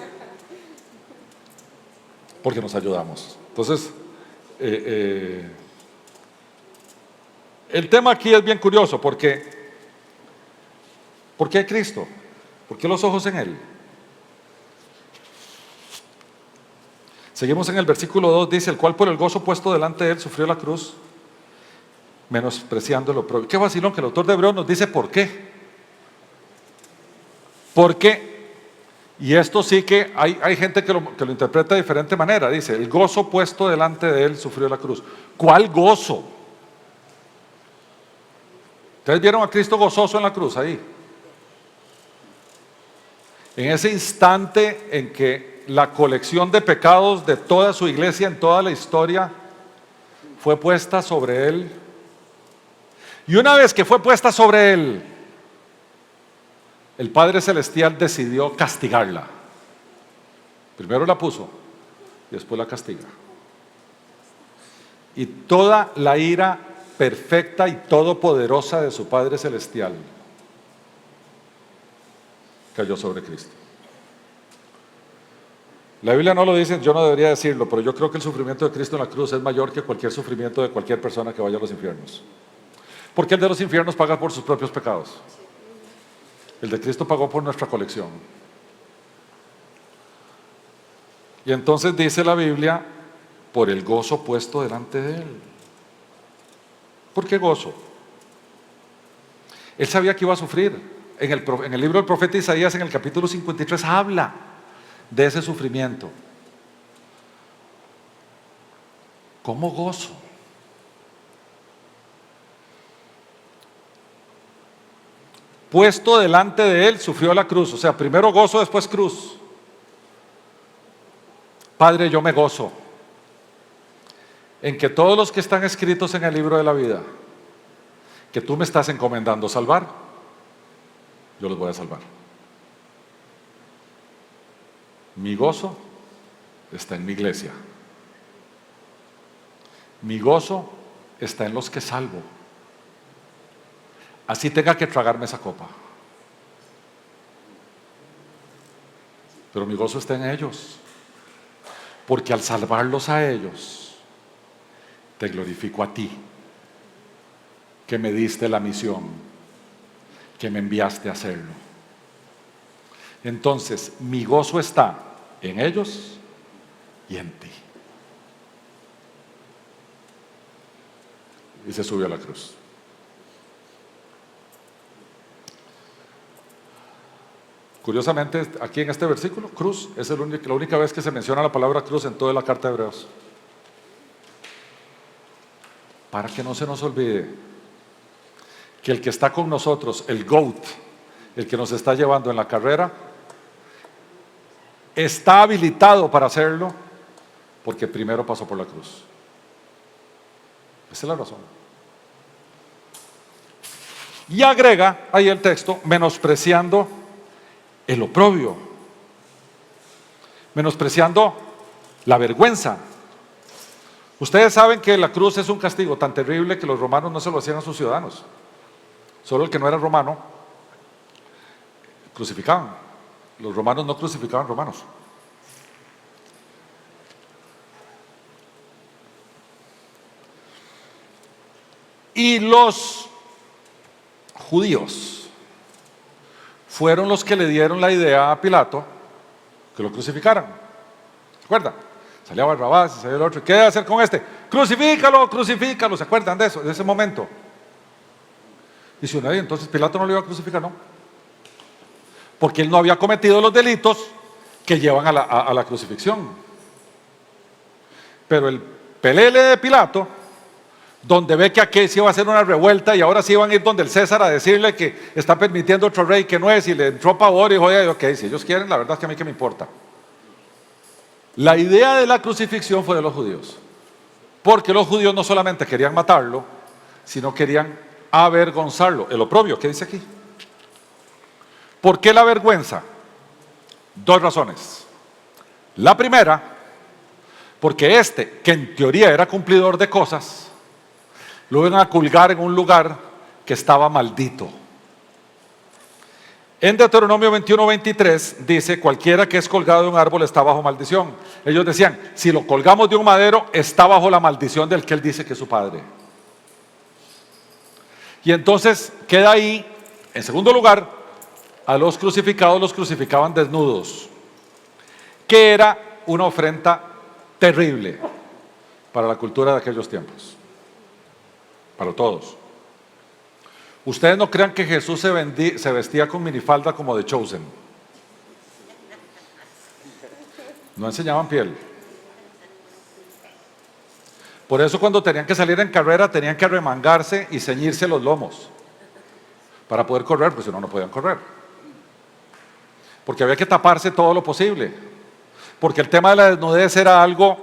Porque nos ayudamos. Entonces, el tema aquí es bien curioso, porque ¿por qué Cristo? ¿Por qué los ojos en Él? Seguimos en el versículo 2, dice, el cual por el gozo puesto delante de Él sufrió la cruz, menospreciando lo propio. Qué vacilón que el autor de Hebreos nos dice por qué. Porque, y esto sí que hay gente que lo interpreta de diferente manera, dice, el gozo puesto delante de Él sufrió la cruz. ¿Cuál gozo? ¿Ustedes vieron a Cristo gozoso en la cruz ahí? En ese instante en que la colección de pecados de toda su iglesia en toda la historia fue puesta sobre Él. Y una vez que fue puesta sobre Él, el Padre Celestial decidió castigarla. Primero la puso y después la castiga. Y toda la ira perfecta y todopoderosa de su Padre Celestial cayó sobre Cristo. La Biblia no lo dice, yo no debería decirlo, pero yo creo que el sufrimiento de Cristo en la cruz es mayor que cualquier sufrimiento de cualquier persona que vaya a los infiernos. Porque el de los infiernos paga por sus propios pecados. El de Cristo pagó por nuestra colección. Y entonces dice la Biblia, por el gozo puesto delante de Él. ¿Por qué gozo? Él sabía que iba a sufrir. En el libro del profeta Isaías, en el capítulo 53, habla de ese sufrimiento. ¿Cómo gozo? Puesto delante de Él, sufrió la cruz. O sea, primero gozo, después cruz. Padre, yo me gozo en que todos los que están escritos en el libro de la vida, que tú me estás encomendando salvar, yo los voy a salvar. Mi gozo está en mi iglesia. Mi gozo está en los que salvo. Así tenga que tragarme esa copa. Pero mi gozo está en ellos. Porque al salvarlos a ellos, te glorifico a ti, que me diste la misión, que me enviaste a hacerlo. Entonces, mi gozo está en ellos y en ti. Y se subió a la cruz. Curiosamente, aquí en este versículo, cruz es la única vez que se menciona la palabra cruz en toda la carta de Hebreos. Para que no se nos olvide que el que está con nosotros, el GOAT, el que nos está llevando en la carrera, está habilitado para hacerlo porque primero pasó por la cruz. Esa es la razón. Y agrega ahí el texto, menospreciando el oprobio, menospreciando la vergüenza. Ustedes saben que la cruz es un castigo tan terrible que los romanos no se lo hacían a sus ciudadanos. Solo el que no era romano crucificaban. Los romanos no crucificaban romanos. Y los judíos fueron los que le dieron la idea a Pilato que lo crucificaran. ¿Se acuerdan? Salía Barrabás y salía el otro. ¿Qué debe hacer con este? Crucifícalo, crucifícalo. ¿Se acuerdan de eso? De ese momento. Y si uno dice, entonces Pilato no lo iba a crucificar, no. Porque él no había cometido los delitos que llevan a la crucifixión. Pero el pelele de Pilato, donde ve que aquí se iba a hacer una revuelta y ahora sí iban a ir donde el César a decirle que está permitiendo otro rey que no es, y le entró pavor y dijo, oye, ok, si ellos quieren, la verdad es que a mí qué me importa. La idea de la crucifixión fue de los judíos, porque los judíos no solamente querían matarlo, sino querían avergonzarlo. El oprobio, ¿qué dice aquí? ¿Por qué la vergüenza? Dos razones. La primera, porque este, que en teoría era cumplidor de cosas, lo iban a colgar en un lugar que estaba maldito. En Deuteronomio 21:23 dice, cualquiera que es colgado de un árbol está bajo maldición. Ellos decían, si lo colgamos de un madero, está bajo la maldición del que él dice que es su padre. Y entonces queda ahí, en segundo lugar, a los crucificados los crucificaban desnudos, que era una ofrenda terrible para la cultura de aquellos tiempos, para todos. Ustedes no crean que Jesús se vestía con minifalda como de Chosen. No enseñaban piel. Por eso cuando tenían que salir en carrera tenían que arremangarse y ceñirse los lomos para poder correr, pues si no, no podían correr. Porque había que taparse todo lo posible, porque el tema de la desnudez era algo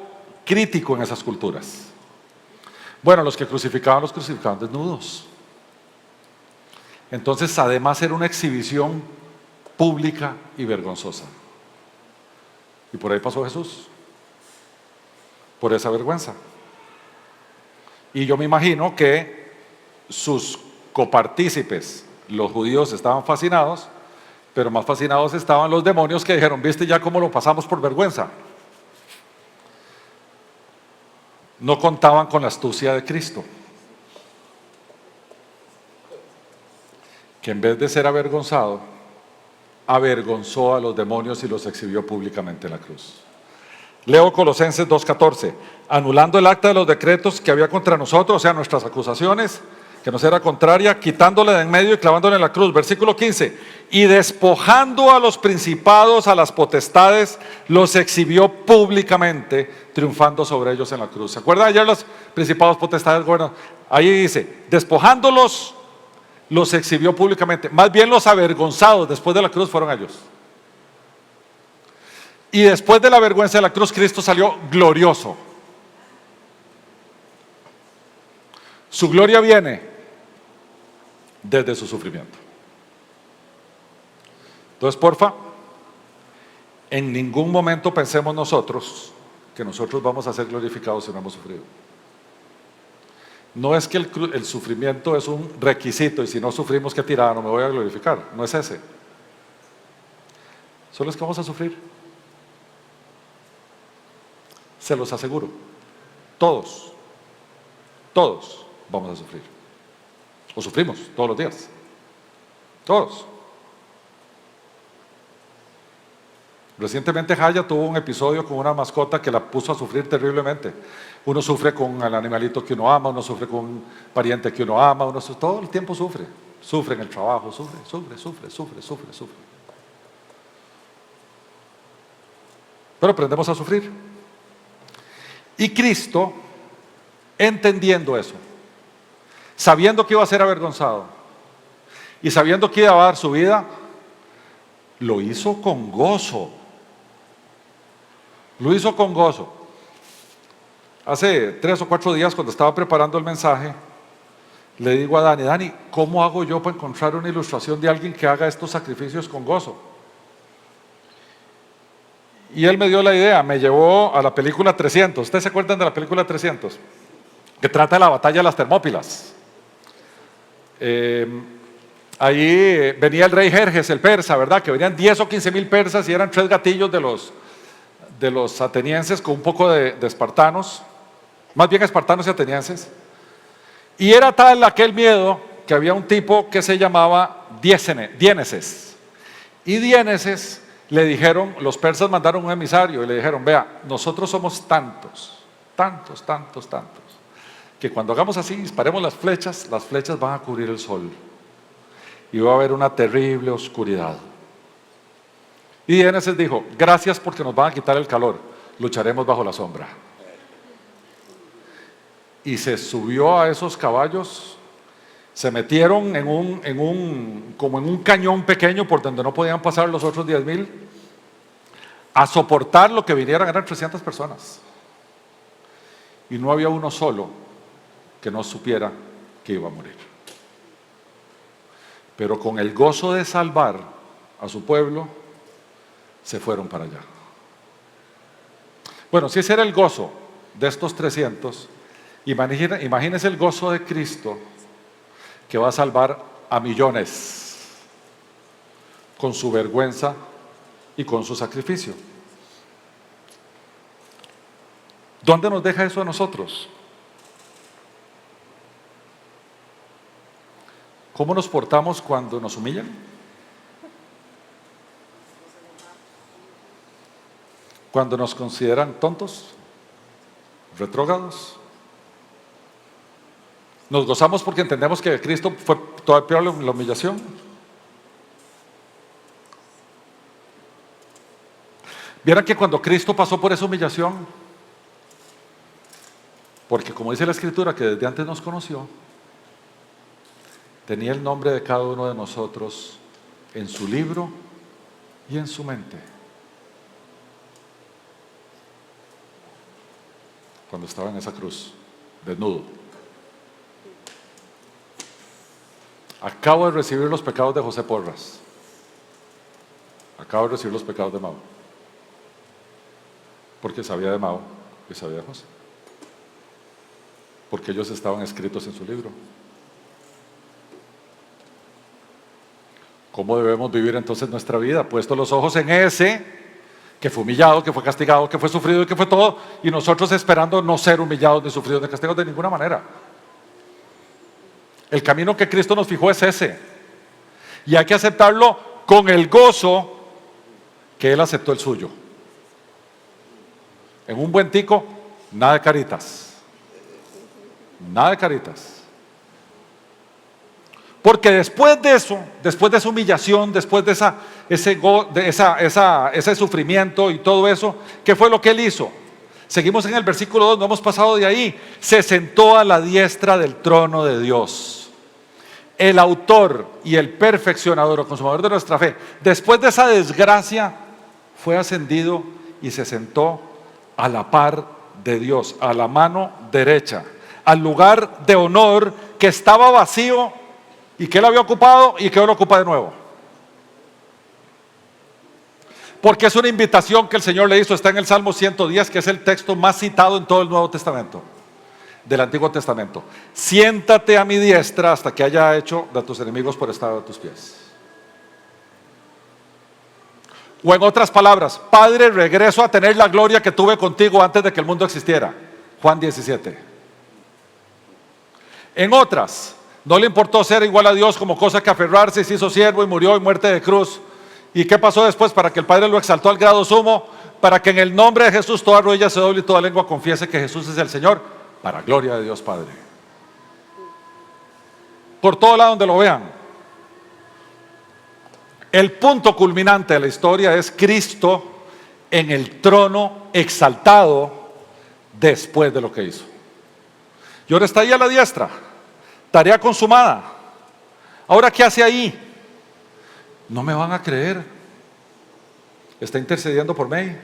crítico en esas culturas. Bueno, los crucificaban desnudos. Entonces, además era una exhibición pública y vergonzosa. Y por ahí pasó Jesús, por esa vergüenza. Y yo me imagino que sus copartícipes, los judíos, estaban fascinados, pero más fascinados estaban los demonios que dijeron, ¿viste ya cómo lo pasamos por vergüenza? No contaban con la astucia de Cristo, que en vez de ser avergonzado, avergonzó a los demonios y los exhibió públicamente en la cruz. Leo Colosenses 2:14, anulando el acta de los decretos que había contra nosotros, o sea, nuestras acusaciones, que nos era contraria, quitándole de en medio y clavándole en la cruz. Versículo 15, y despojando a los principados, a las potestades, los exhibió públicamente, triunfando sobre ellos en la cruz. ¿Se acuerdan ayer los principados, potestades, gobernadores? Ahí dice, despojándolos, los exhibió públicamente. Más bien los avergonzados después de la cruz fueron ellos. Y después de la vergüenza de la cruz, Cristo salió glorioso. Su gloria viene desde su sufrimiento. Entonces, porfa, en ningún momento pensemos nosotros que nosotros vamos a ser glorificados si no hemos sufrido. No es que el sufrimiento es un requisito y si no sufrimos, qué tirada, no me voy a glorificar. No es ese. Solo es que vamos a sufrir. Se los aseguro. Todos vamos a sufrir. O sufrimos todos los días. Todos. Recientemente Jaya tuvo un episodio con una mascota que la puso a sufrir terriblemente. Uno sufre con el animalito que uno ama, uno sufre con un pariente que uno ama, todo el tiempo sufre. Sufre en el trabajo, sufre. Pero aprendemos a sufrir. Y Cristo, entendiendo eso, sabiendo que iba a ser avergonzado y sabiendo que iba a dar su vida, lo hizo con gozo. Lo hizo con gozo. Hace 3 o 4 días, cuando estaba preparando el mensaje, le digo a Dani, ¿cómo hago yo para encontrar una ilustración de alguien que haga estos sacrificios con gozo? Y él me dio la idea, me llevó a la película 300. ¿Ustedes se acuerdan de la película 300? Que trata de la batalla de las Termópilas. Ahí venía el rey Jerjes, el persa, ¿verdad? Que venían 10 o 15 mil persas y eran 3 gatillos de los atenienses con un poco de espartanos, más bien espartanos y atenienses. Y era tal aquel miedo que había un tipo que se llamaba Diéneses. Y Diéneses le dijeron, los persas mandaron un emisario y le dijeron, vea, nosotros somos tantos, que cuando hagamos así, disparemos las flechas van a cubrir el sol. Y va a haber una terrible oscuridad. Y Diéneses dijo, gracias porque nos van a quitar el calor, lucharemos bajo la sombra. Y se subió a esos caballos, se metieron como en un cañón pequeño por donde no podían pasar los otros 10,000, a soportar lo que vinieran, eran 300 personas. Y no había uno solo que no supiera que iba a morir. Pero con el gozo de salvar a su pueblo, se fueron para allá. Bueno, si ese era el gozo de estos 300, imagínense el gozo de Cristo que va a salvar a millones con su vergüenza y con su sacrificio. ¿Dónde nos deja eso a nosotros? ¿Cómo nos portamos cuando nos humillan? Cuando nos consideran tontos, retrógrados. Nos gozamos porque entendemos que Cristo fue todavía peor la humillación. Vieran que cuando Cristo pasó por esa humillación, porque como dice la Escritura que desde antes nos conoció, tenía el nombre de cada uno de nosotros en su libro y en su mente. Cuando estaba en esa cruz, desnudo. Acabo de recibir los pecados de José Porras. Acabo de recibir los pecados de Mao. Porque sabía de Mao y sabía de José. Porque ellos estaban escritos en su libro. ¿Cómo debemos vivir entonces nuestra vida? Puestos los ojos en ese que fue humillado, que fue castigado, que fue sufrido y que fue todo, y nosotros esperando no ser humillados, ni sufridos, ni castigados de ninguna manera. El camino que Cristo nos fijó es ese, y hay que aceptarlo con el gozo que Él aceptó el suyo. En un buen tico, nada de caritas. Nada de caritas. Porque después de eso, después de esa humillación, después de ese sufrimiento y todo eso, ¿qué fue lo que Él hizo? Seguimos en el versículo 2, no hemos pasado de ahí. Se sentó a la diestra del trono de Dios. El autor y el perfeccionador o consumador de nuestra fe, después de esa desgracia, fue ascendido y se sentó a la par de Dios, a la mano derecha, al lugar de honor que estaba vacío y que Él había ocupado y que Él ocupa de nuevo. Porque es una invitación que el Señor le hizo, está en el Salmo 110, que es el texto más citado en todo el Nuevo Testamento, del Antiguo Testamento. Siéntate a mi diestra hasta que haya hecho de tus enemigos por estrado de tus pies. O en otras palabras, Padre, regreso a tener la gloria que tuve contigo antes de que el mundo existiera. Juan 17. En otras, no le importó ser igual a Dios como cosa que aferrarse, y se hizo siervo y murió en muerte de cruz. ¿Y qué pasó después? Para que el Padre lo exaltó al grado sumo, para que en el nombre de Jesús toda rodilla se doble y toda lengua confiese que Jesús es el Señor, para gloria de Dios Padre. Por todo lado donde lo vean. El punto culminante de la historia es Cristo en el trono exaltado después de lo que hizo. Y ahora está ahí a la diestra, tarea consumada. Ahora, ¿qué hace ahí? No me van a creer. Está intercediendo por mí.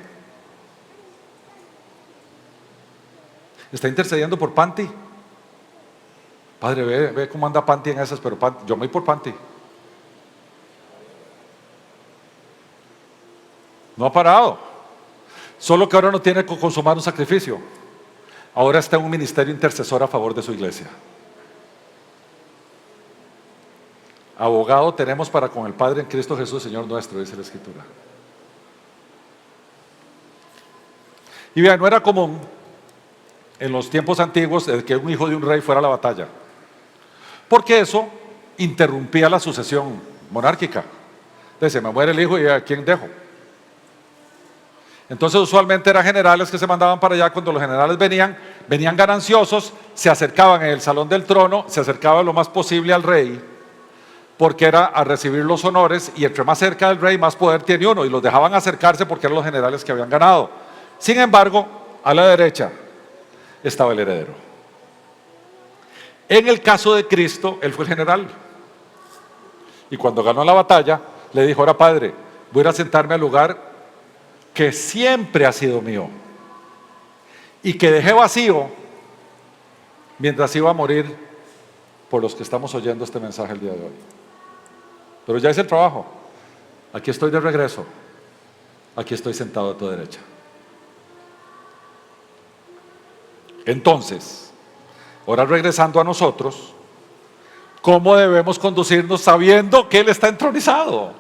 Está intercediendo por Panti. Padre, ve cómo anda Panti en esas, pero yo me voy por Panti. No ha parado. Solo que ahora no tiene que consumar un sacrificio. Ahora está en un ministerio intercesor a favor de su iglesia. Abogado tenemos para con el Padre en Cristo Jesús, Señor nuestro, dice la Escritura. Y vean, no era común en los tiempos antiguos que un hijo de un rey fuera a la batalla. porque eso interrumpía la sucesión monárquica. Entonces, se me muere el hijo y ¿a quién dejo? Entonces usualmente eran generales que se mandaban para allá. Cuando los generales venían gananciosos, se acercaban en el salón del trono, se acercaban lo más posible al rey, porque era a recibir los honores, y entre más cerca del rey más poder tiene uno, y los dejaban acercarse porque eran los generales que habían ganado. Sin embargo, a la derecha estaba el heredero. En el caso de Cristo, él fue el general, y cuando ganó la batalla le dijo: ahora, Padre, voy a ir a sentarme al lugar que siempre ha sido mío y que dejé vacío mientras iba a morir por los que estamos oyendo este mensaje el día de hoy. Pero ya hice el trabajo, aquí estoy de regreso, aquí estoy sentado a tu derecha. Entonces, ahora regresando a nosotros, ¿cómo debemos conducirnos sabiendo que Él está entronizado?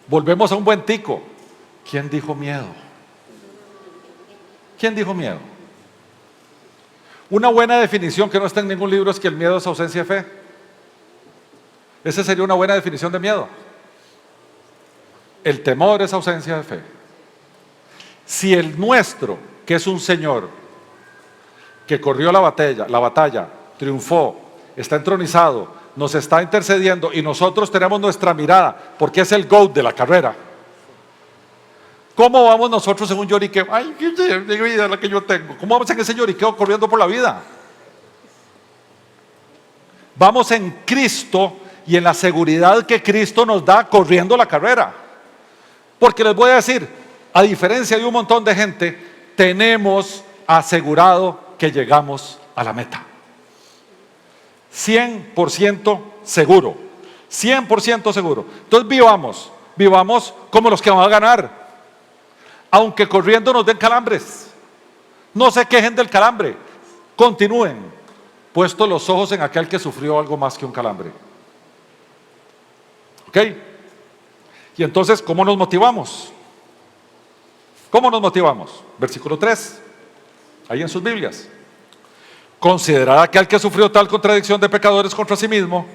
Volvemos a un buen tico. ¿Quién dijo miedo? ¿Quién dijo miedo? Una buena definición que no está en ningún libro es que el miedo es ausencia de fe. Esa sería una buena definición de miedo. El temor es ausencia de fe. Si el nuestro, que es un Señor que corrió la batalla, triunfó, está entronizado, nos está intercediendo, y nosotros tenemos nuestra mirada, porque es el GOAT de la carrera, ¿cómo vamos nosotros en un lloriqueo? Ay, qué vida la que yo tengo. ¿Cómo vamos en ese lloriqueo corriendo por la vida? Vamos en Cristo y en la seguridad que Cristo nos da corriendo la carrera. Porque les voy a decir, a diferencia de un montón de gente, tenemos asegurado que llegamos a la meta. 100% seguro. 100% seguro. Entonces vivamos como los que van a ganar. Aunque corriendo nos den calambres, no se quejen del calambre, continúen puestos los ojos en aquel que sufrió algo más que un calambre. ¿Ok? Y entonces, ¿cómo nos motivamos? ¿Cómo nos motivamos? Versículo 3, ahí en sus Biblias. Considerad a aquel que sufrió tal contradicción de pecadores contra sí mismo,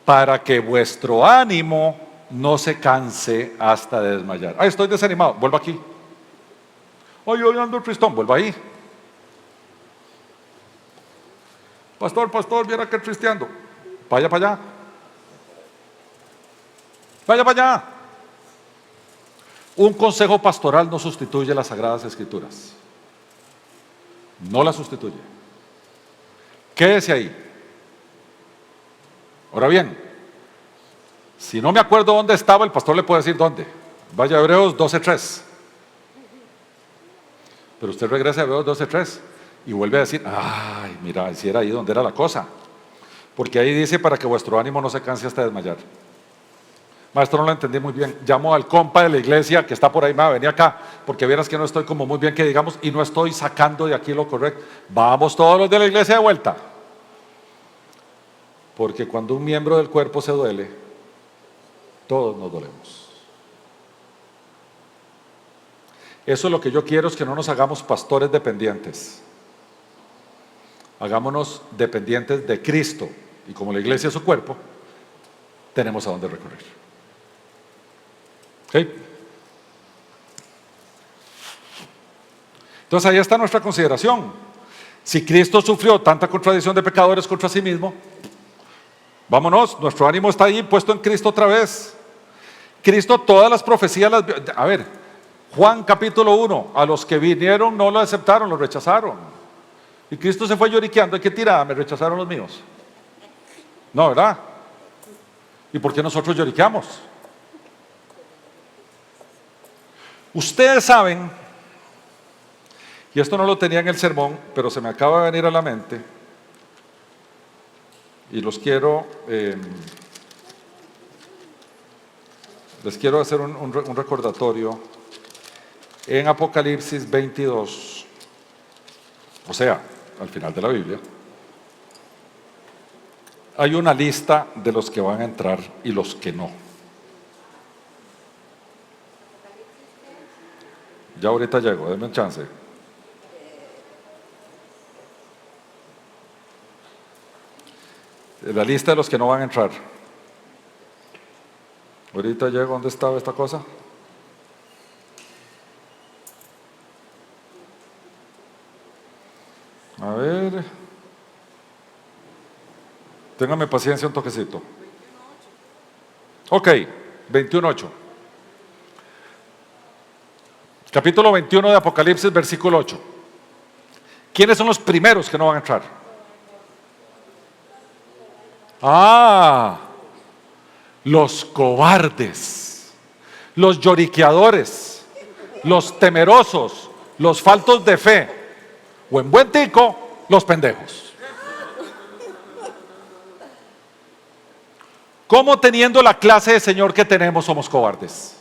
para que vuestro ánimo no se canse hasta de desmayar. Ay, estoy desanimado, vuelvo aquí. Ay, hoy ando tristón, vuelvo ahí. Pastor, viera que tristeando. Vaya para allá. Vaya para allá. Un consejo pastoral no sustituye las Sagradas Escrituras. No las sustituye. Quédese ahí. Ahora bien, si no me acuerdo dónde estaba, el pastor le puede decir dónde. Vaya a Hebreos 12:3. Pero usted regresa a Hebreos 12:3 y vuelve a decir: ay, mira, si era ahí donde era la cosa. Porque ahí dice: para que vuestro ánimo no se canse hasta desmayar. Maestro, no lo entendí muy bien. Llamo al compa de la iglesia que está por ahí, venía acá, porque vieras que no estoy como muy bien que digamos, y no estoy sacando de aquí lo correcto. Vamos todos los de la iglesia de vuelta. Porque cuando un miembro del cuerpo se duele, todos nos dolemos. Eso es lo que yo quiero, es que no nos hagamos pastores dependientes. Hagámonos dependientes de Cristo. Y como la iglesia es su cuerpo, tenemos a dónde recorrer. ¿Ok? Entonces ahí está nuestra consideración. Si Cristo sufrió tanta contradicción de pecadores contra sí mismo, vámonos, nuestro ánimo está ahí puesto en Cristo otra vez. Cristo todas las profecías las vio. A ver, Juan capítulo 1, a los que vinieron no lo aceptaron, lo rechazaron. Y Cristo se fue lloriqueando: ¿qué tirada? Me rechazaron los míos. No, ¿verdad? ¿Y por qué nosotros lloriqueamos? Ustedes saben, y esto no lo tenía en el sermón, pero se me acaba de venir a la mente, y les quiero hacer un recordatorio. En Apocalipsis 22, o sea, al final de la Biblia, hay una lista de los que van a entrar y los que no. Ya ahorita llego, denme un chance. La lista de los que no van a entrar. Ahorita llego, ¿dónde estaba esta cosa? A ver. Téngame paciencia un toquecito. Ok, 21:8. Capítulo 21 de Apocalipsis, versículo 8. ¿Quiénes son los primeros que no van a entrar? Los cobardes, los lloriqueadores, los temerosos, los faltos de fe, o en buen tico, los pendejos. ¿Cómo teniendo la clase de Señor que tenemos somos cobardes?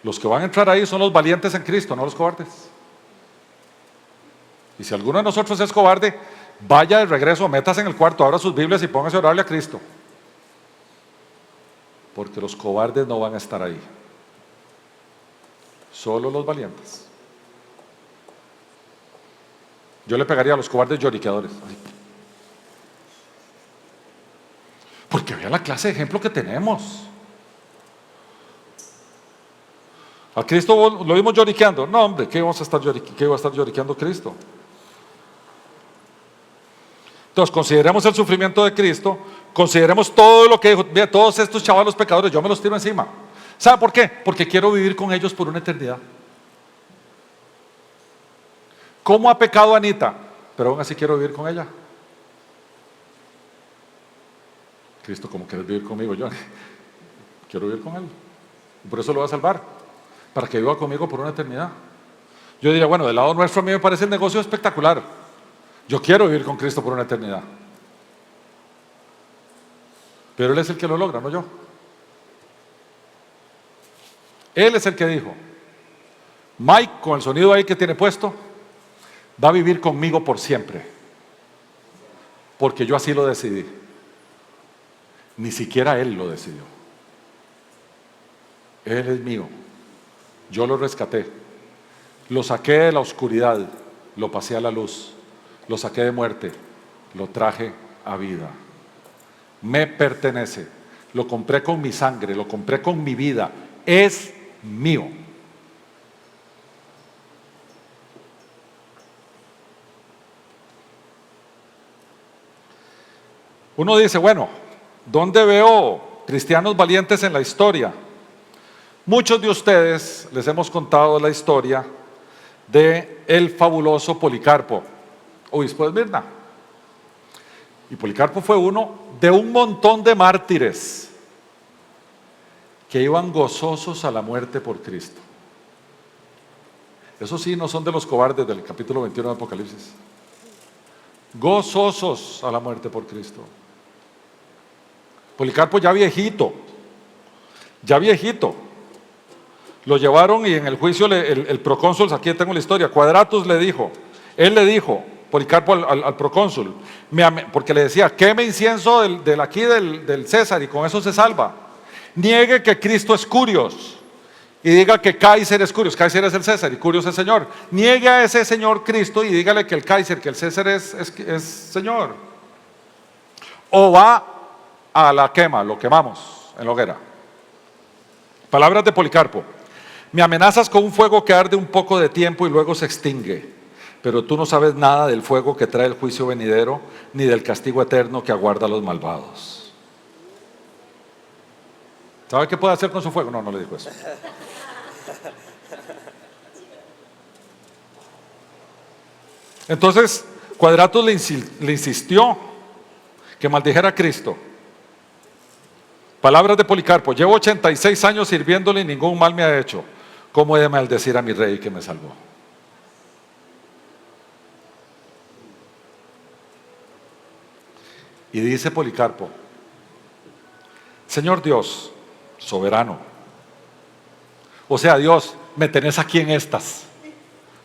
Los que van a entrar ahí son los valientes en Cristo, no los cobardes. Y si alguno de nosotros es cobarde, vaya de regreso, métase en el cuarto, abra sus Biblias y póngase a orarle a Cristo. Porque los cobardes no van a estar ahí. Solo los valientes. Yo le pegaría a los cobardes lloriqueadores. Porque vean la clase de ejemplo que tenemos. A Cristo lo vimos lloriqueando. No, hombre, ¿qué iba a estar lloriqueando Cristo? Entonces, consideremos el sufrimiento de Cristo, consideremos todo lo que dijo. Mira, todos estos chavalos pecadores, yo me los tiro encima. ¿Sabe por qué? Porque quiero vivir con ellos por una eternidad. ¿Cómo ha pecado Anita? Pero aún así quiero vivir con ella. Cristo, ¿cómo quieres vivir conmigo? Yo quiero vivir con él. Y por eso lo voy a salvar, para que viva conmigo por una eternidad. Yo diría, bueno, del lado nuestro a mí me parece el negocio espectacular. Yo quiero vivir con Cristo por una eternidad. Pero Él es el que lo logra, no yo. Él es el que dijo, Mike, con el sonido ahí que tiene puesto, va a vivir conmigo por siempre. Porque yo así lo decidí. Ni siquiera Él lo decidió. Él es mío. Yo lo rescaté. Lo saqué de la oscuridad, lo pasé a la luz. Lo saqué de muerte, lo traje a vida. Me pertenece. Lo compré con mi sangre, lo compré con mi vida. Es mío. Uno dice, bueno, ¿dónde veo cristianos valientes en la historia? Muchos de ustedes les hemos contado la historia de el fabuloso Policarpo, obispo de Esmirna. Y Policarpo fue uno de un montón de mártires que iban gozosos a la muerte por Cristo. Eso sí, no son de los cobardes del capítulo 21 de Apocalipsis. Gozosos a la muerte por Cristo. Policarpo ya viejito, lo llevaron y en el juicio el procónsul, aquí tengo la historia, Quadratus le dijo, Policarpo al procónsul, porque le decía, queme incienso del César y con eso se salva. Niegue que Cristo es Curios y diga que Kaiser es Curios, Kaiser es el César y Curios es Señor. Niegue a ese Señor Cristo y dígale que el Kaiser, que el César es Señor. O va a la quema, lo quemamos en la hoguera. Palabras de Policarpo. Me amenazas con un fuego que arde un poco de tiempo y luego se extingue, pero tú no sabes nada del fuego que trae el juicio venidero, ni del castigo eterno que aguarda a los malvados. ¿Sabe qué puede hacer con su fuego? No le dijo eso. Entonces, Quadratus le insistió que maldijera a Cristo. Palabras de Policarpo, llevo 86 años sirviéndole y ningún mal me ha hecho. ¿Cómo he de maldecir a mi rey que me salvó? Y dice Policarpo, Señor Dios, soberano. O sea, Dios, me tenés aquí en estas.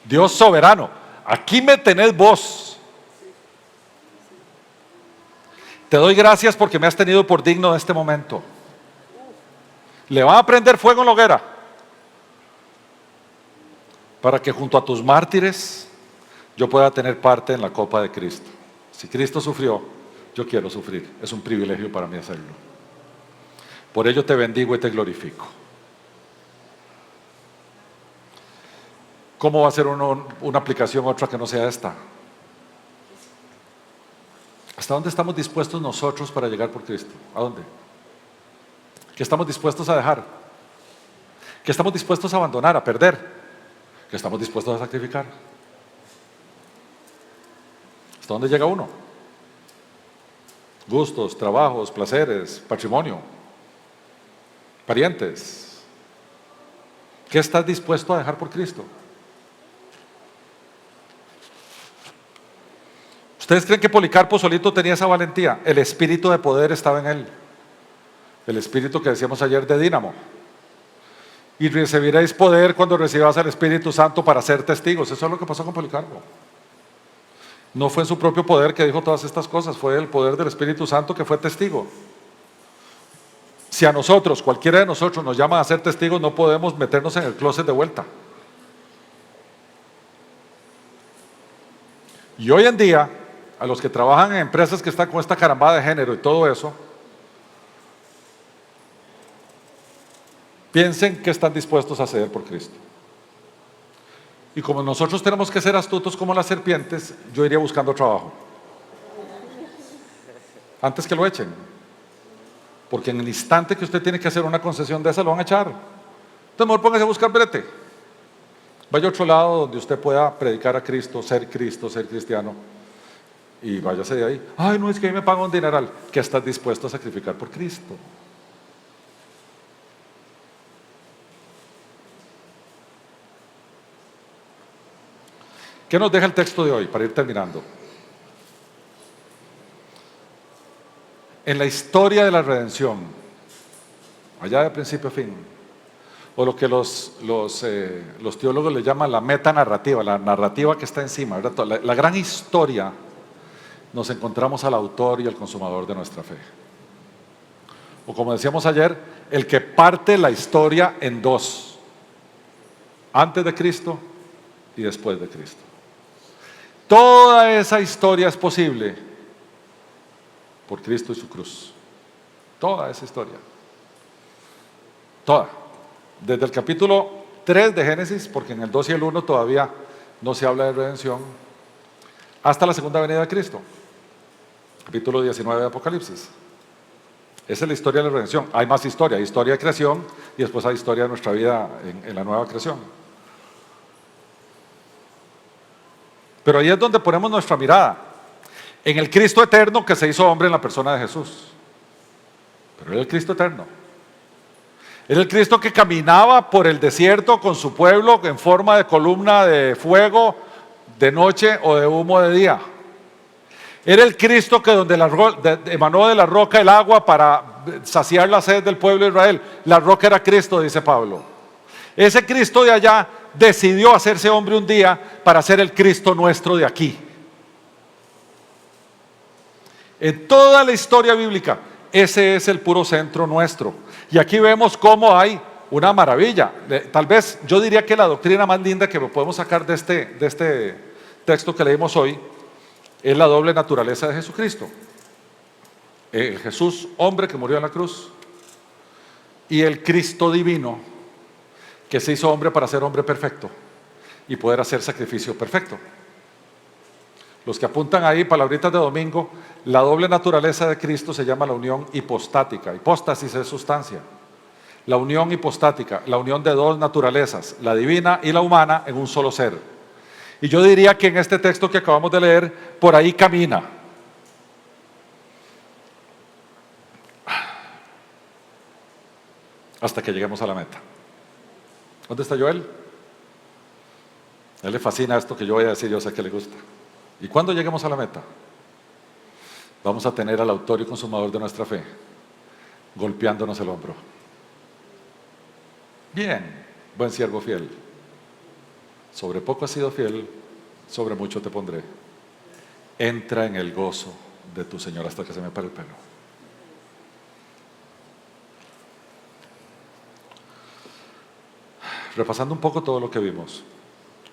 Dios soberano, aquí me tenés vos. Te doy gracias porque me has tenido por digno de este momento. Le van a prender fuego en la hoguera para que junto a tus mártires yo pueda tener parte en la copa de Cristo. Si Cristo sufrió, yo quiero sufrir. Es un privilegio para mí hacerlo. Por ello te bendigo y te glorifico. ¿Cómo va a ser una aplicación otra que no sea esta? ¿Hasta dónde estamos dispuestos nosotros para llegar por Cristo? ¿A dónde? ¿Qué estamos dispuestos a dejar? ¿Qué estamos dispuestos a abandonar, a perder? ¿Qué estamos dispuestos a sacrificar? ¿Hasta dónde llega uno? Gustos, trabajos, placeres, patrimonio, parientes. ¿Qué estás dispuesto a dejar por Cristo? ¿Ustedes creen que Policarpo solito tenía esa valentía? El espíritu de poder estaba en él. El espíritu que decíamos ayer de Dínamo. Y recibiréis poder cuando recibas al Espíritu Santo para ser testigos. Eso es lo que pasó con Policarpo. No fue en su propio poder que dijo todas estas cosas, fue el poder del Espíritu Santo que fue testigo. Si a nosotros, cualquiera de nosotros nos llaman a ser testigos, no podemos meternos en el closet de vuelta. Y hoy en día, a los que trabajan en empresas que están con esta carambada de género y todo eso, piensen que están dispuestos a ceder por Cristo. Y como nosotros tenemos que ser astutos como las serpientes, yo iría buscando trabajo. Antes que lo echen. Porque en el instante que usted tiene que hacer una concesión de esa, lo van a echar. Entonces mejor póngase a buscar brete. Vaya a otro lado donde usted pueda predicar a Cristo, ser cristiano. Y váyase de ahí. Ay, no, es que a mí me pagan un dineral. ¿Qué estás dispuesto a sacrificar por Cristo? ¿Qué nos deja el texto de hoy para ir terminando? En la historia de la redención, allá de principio a fin, o lo que los teólogos le llaman la metanarrativa, la narrativa que está encima, ¿verdad? La gran historia, nos encontramos al autor y al consumador de nuestra fe. O como decíamos ayer, el que parte la historia en dos, antes de Cristo y después de Cristo. Toda esa historia es posible por Cristo y su cruz. Toda esa historia. Toda. Desde el capítulo 3 de Génesis, porque en el 2 y el 1 todavía no se habla de redención, hasta la segunda venida de Cristo. Capítulo 19 de Apocalipsis. Esa es la historia de la redención. Hay más historia, hay historia de creación y después hay historia de nuestra vida en la nueva creación. Pero ahí es donde ponemos nuestra mirada, en el Cristo eterno que se hizo hombre en la persona de Jesús. Pero era el Cristo eterno. Era el Cristo que caminaba por el desierto con su pueblo en forma de columna de fuego de noche o de humo de día. Era el Cristo que donde emanó de la roca el agua para saciar la sed del pueblo de Israel. La roca era Cristo, dice Pablo. Ese Cristo de allá decidió hacerse hombre un día para ser el Cristo nuestro de aquí. En toda la historia bíblica, ese es el puro centro nuestro. Y aquí vemos cómo hay una maravilla. Tal vez yo diría que la doctrina más linda que podemos sacar de este texto que leímos hoy es la doble naturaleza de Jesucristo. El Jesús hombre que murió en la cruz y el Cristo divino que se hizo hombre para ser hombre perfecto y poder hacer sacrificio perfecto. Los que apuntan ahí, palabritas de domingo, la doble naturaleza de Cristo se llama la unión hipostática. Hipóstasis es sustancia. La unión hipostática, la unión de dos naturalezas, la divina y la humana, en un solo ser. Y yo diría que en este texto que acabamos de leer, por ahí camina. Hasta que lleguemos a la meta. ¿Dónde está Joel? A él le fascina esto que yo voy a decir, yo sé que le gusta. ¿Y cuando lleguemos a la meta? Vamos a tener al autor y consumador de nuestra fe golpeándonos el hombro. Bien, buen siervo fiel. Sobre poco has sido fiel, sobre mucho te pondré. Entra en el gozo de tu Señor. Hasta que se me pare el pelo. Repasando un poco todo lo que vimos.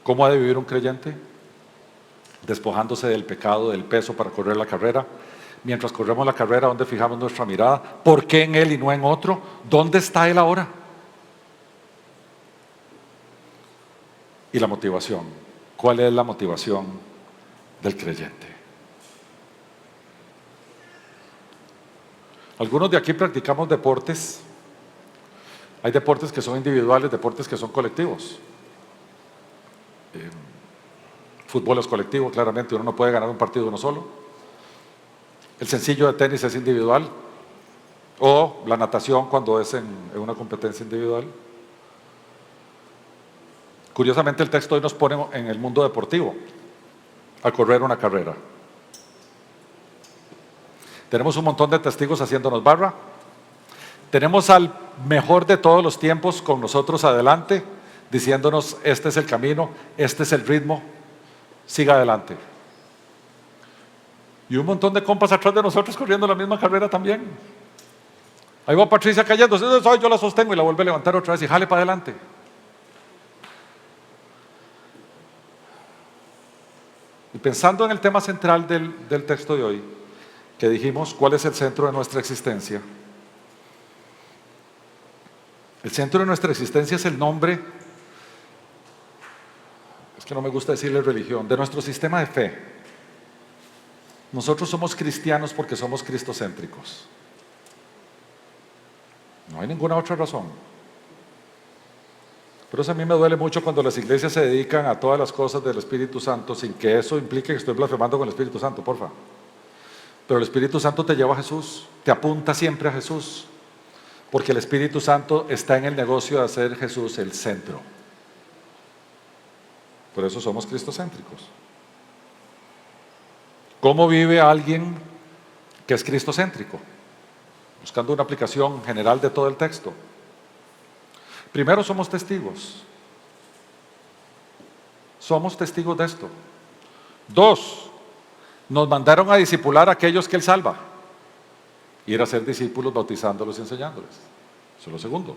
¿Cómo ha de vivir un creyente? despojándose del pecado, del peso para correr la carrera. Mientras corremos la carrera, ¿dónde fijamos nuestra mirada? ¿Por qué en Él y no en otro? ¿Dónde está Él ahora? Y la motivación. ¿Cuál es la motivación del creyente? Algunos de aquí practicamos deportes. Hay deportes que son individuales, deportes que son colectivos. Fútbol es colectivo, claramente, uno no puede ganar un partido uno solo. El sencillo de tenis es individual, o la natación cuando es en una competencia individual. Curiosamente, el texto hoy nos pone en el mundo deportivo, a correr una carrera. Tenemos un montón de testigos haciéndonos barra. Tenemos al mejor de todos los tiempos con nosotros adelante, diciéndonos: este es el camino, este es el ritmo, siga adelante. Y un montón de compas atrás de nosotros corriendo la misma carrera también. Ahí va Patricia cayendo, yo la sostengo y la vuelve a levantar otra vez y jale para adelante. Y pensando en el tema central del texto de hoy, que dijimos, ¿cuál es el centro de nuestra existencia? El centro de nuestra existencia es el nombre, es que no me gusta decirle religión, de nuestro sistema de fe. Nosotros somos cristianos porque somos cristocéntricos. No hay ninguna otra razón. Por eso a mí me duele mucho cuando las iglesias se dedican a todas las cosas del Espíritu Santo sin que eso implique que estoy blasfemando con el Espíritu Santo, porfa. Pero el Espíritu Santo te lleva a Jesús, te apunta siempre a Jesús, porque el Espíritu Santo está en el negocio de hacer Jesús el centro. Por eso somos cristocéntricos. ¿Cómo vive alguien que es cristocéntrico? Buscando una aplicación general de todo el texto. Primero, somos testigos. Somos testigos de esto. 2, nos mandaron a discipular a aquellos que Él salva. Ir a ser discípulos bautizándolos y enseñándoles. Eso es lo segundo.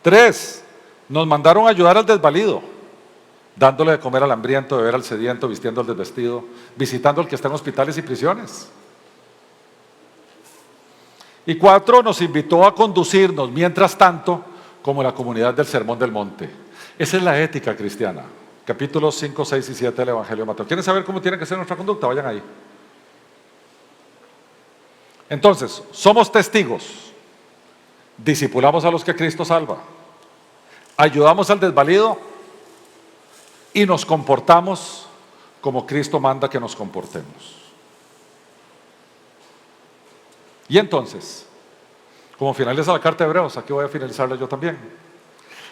3, nos mandaron a ayudar al desvalido, dándole de comer al hambriento, beber al sediento, vistiendo al desvestido, visitando al que está en hospitales y prisiones. Y 4, nos invitó a conducirnos, mientras tanto, como la comunidad del Sermón del Monte. Esa es la ética cristiana. Capítulos 5, 6 y 7 del Evangelio de Mateo. ¿Quieren saber cómo tiene que ser nuestra conducta? Vayan ahí. Entonces, somos testigos. Discipulamos a los que Cristo salva. Ayudamos al desvalido. Y nos comportamos como Cristo manda que nos comportemos. Y entonces, como finaliza la carta de Hebreos, aquí voy a finalizarla yo también.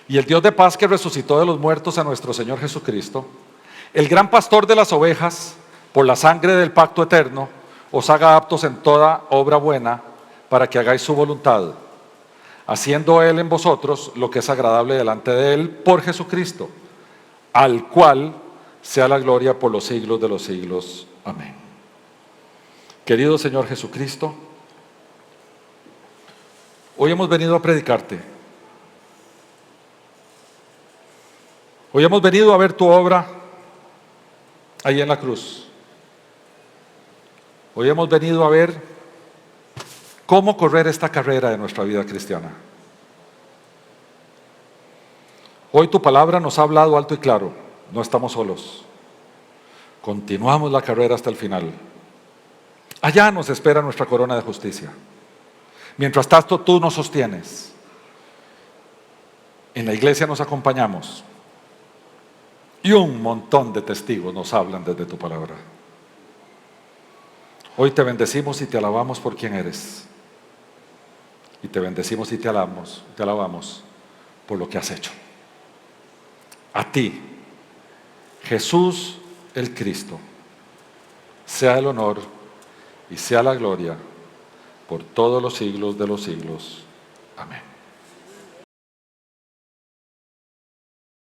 Y el Dios de paz que resucitó de los muertos a nuestro Señor Jesucristo, el gran pastor de las ovejas, por la sangre del pacto eterno, os haga aptos en toda obra buena, para que hagáis su voluntad, haciendo Él en vosotros lo que es agradable delante de Él por Jesucristo, al cual sea la gloria por los siglos de los siglos. Amén. Querido Señor Jesucristo, hoy hemos venido a predicarte. Hoy hemos venido a ver tu obra ahí en la cruz. Hoy hemos venido a ver cómo correr esta carrera de nuestra vida cristiana. Hoy tu palabra nos ha hablado alto y claro. No estamos solos. Continuamos la carrera hasta el final. Allá nos espera nuestra corona de justicia. Mientras tanto, tú nos sostienes. En la iglesia nos acompañamos. Y un montón de testigos nos hablan desde tu palabra. Hoy te bendecimos y te alabamos por quien eres. Y te bendecimos y te alabamos por lo que has hecho. A ti, Jesús el Cristo, sea el honor y sea la gloria por todos los siglos de los siglos. Amén.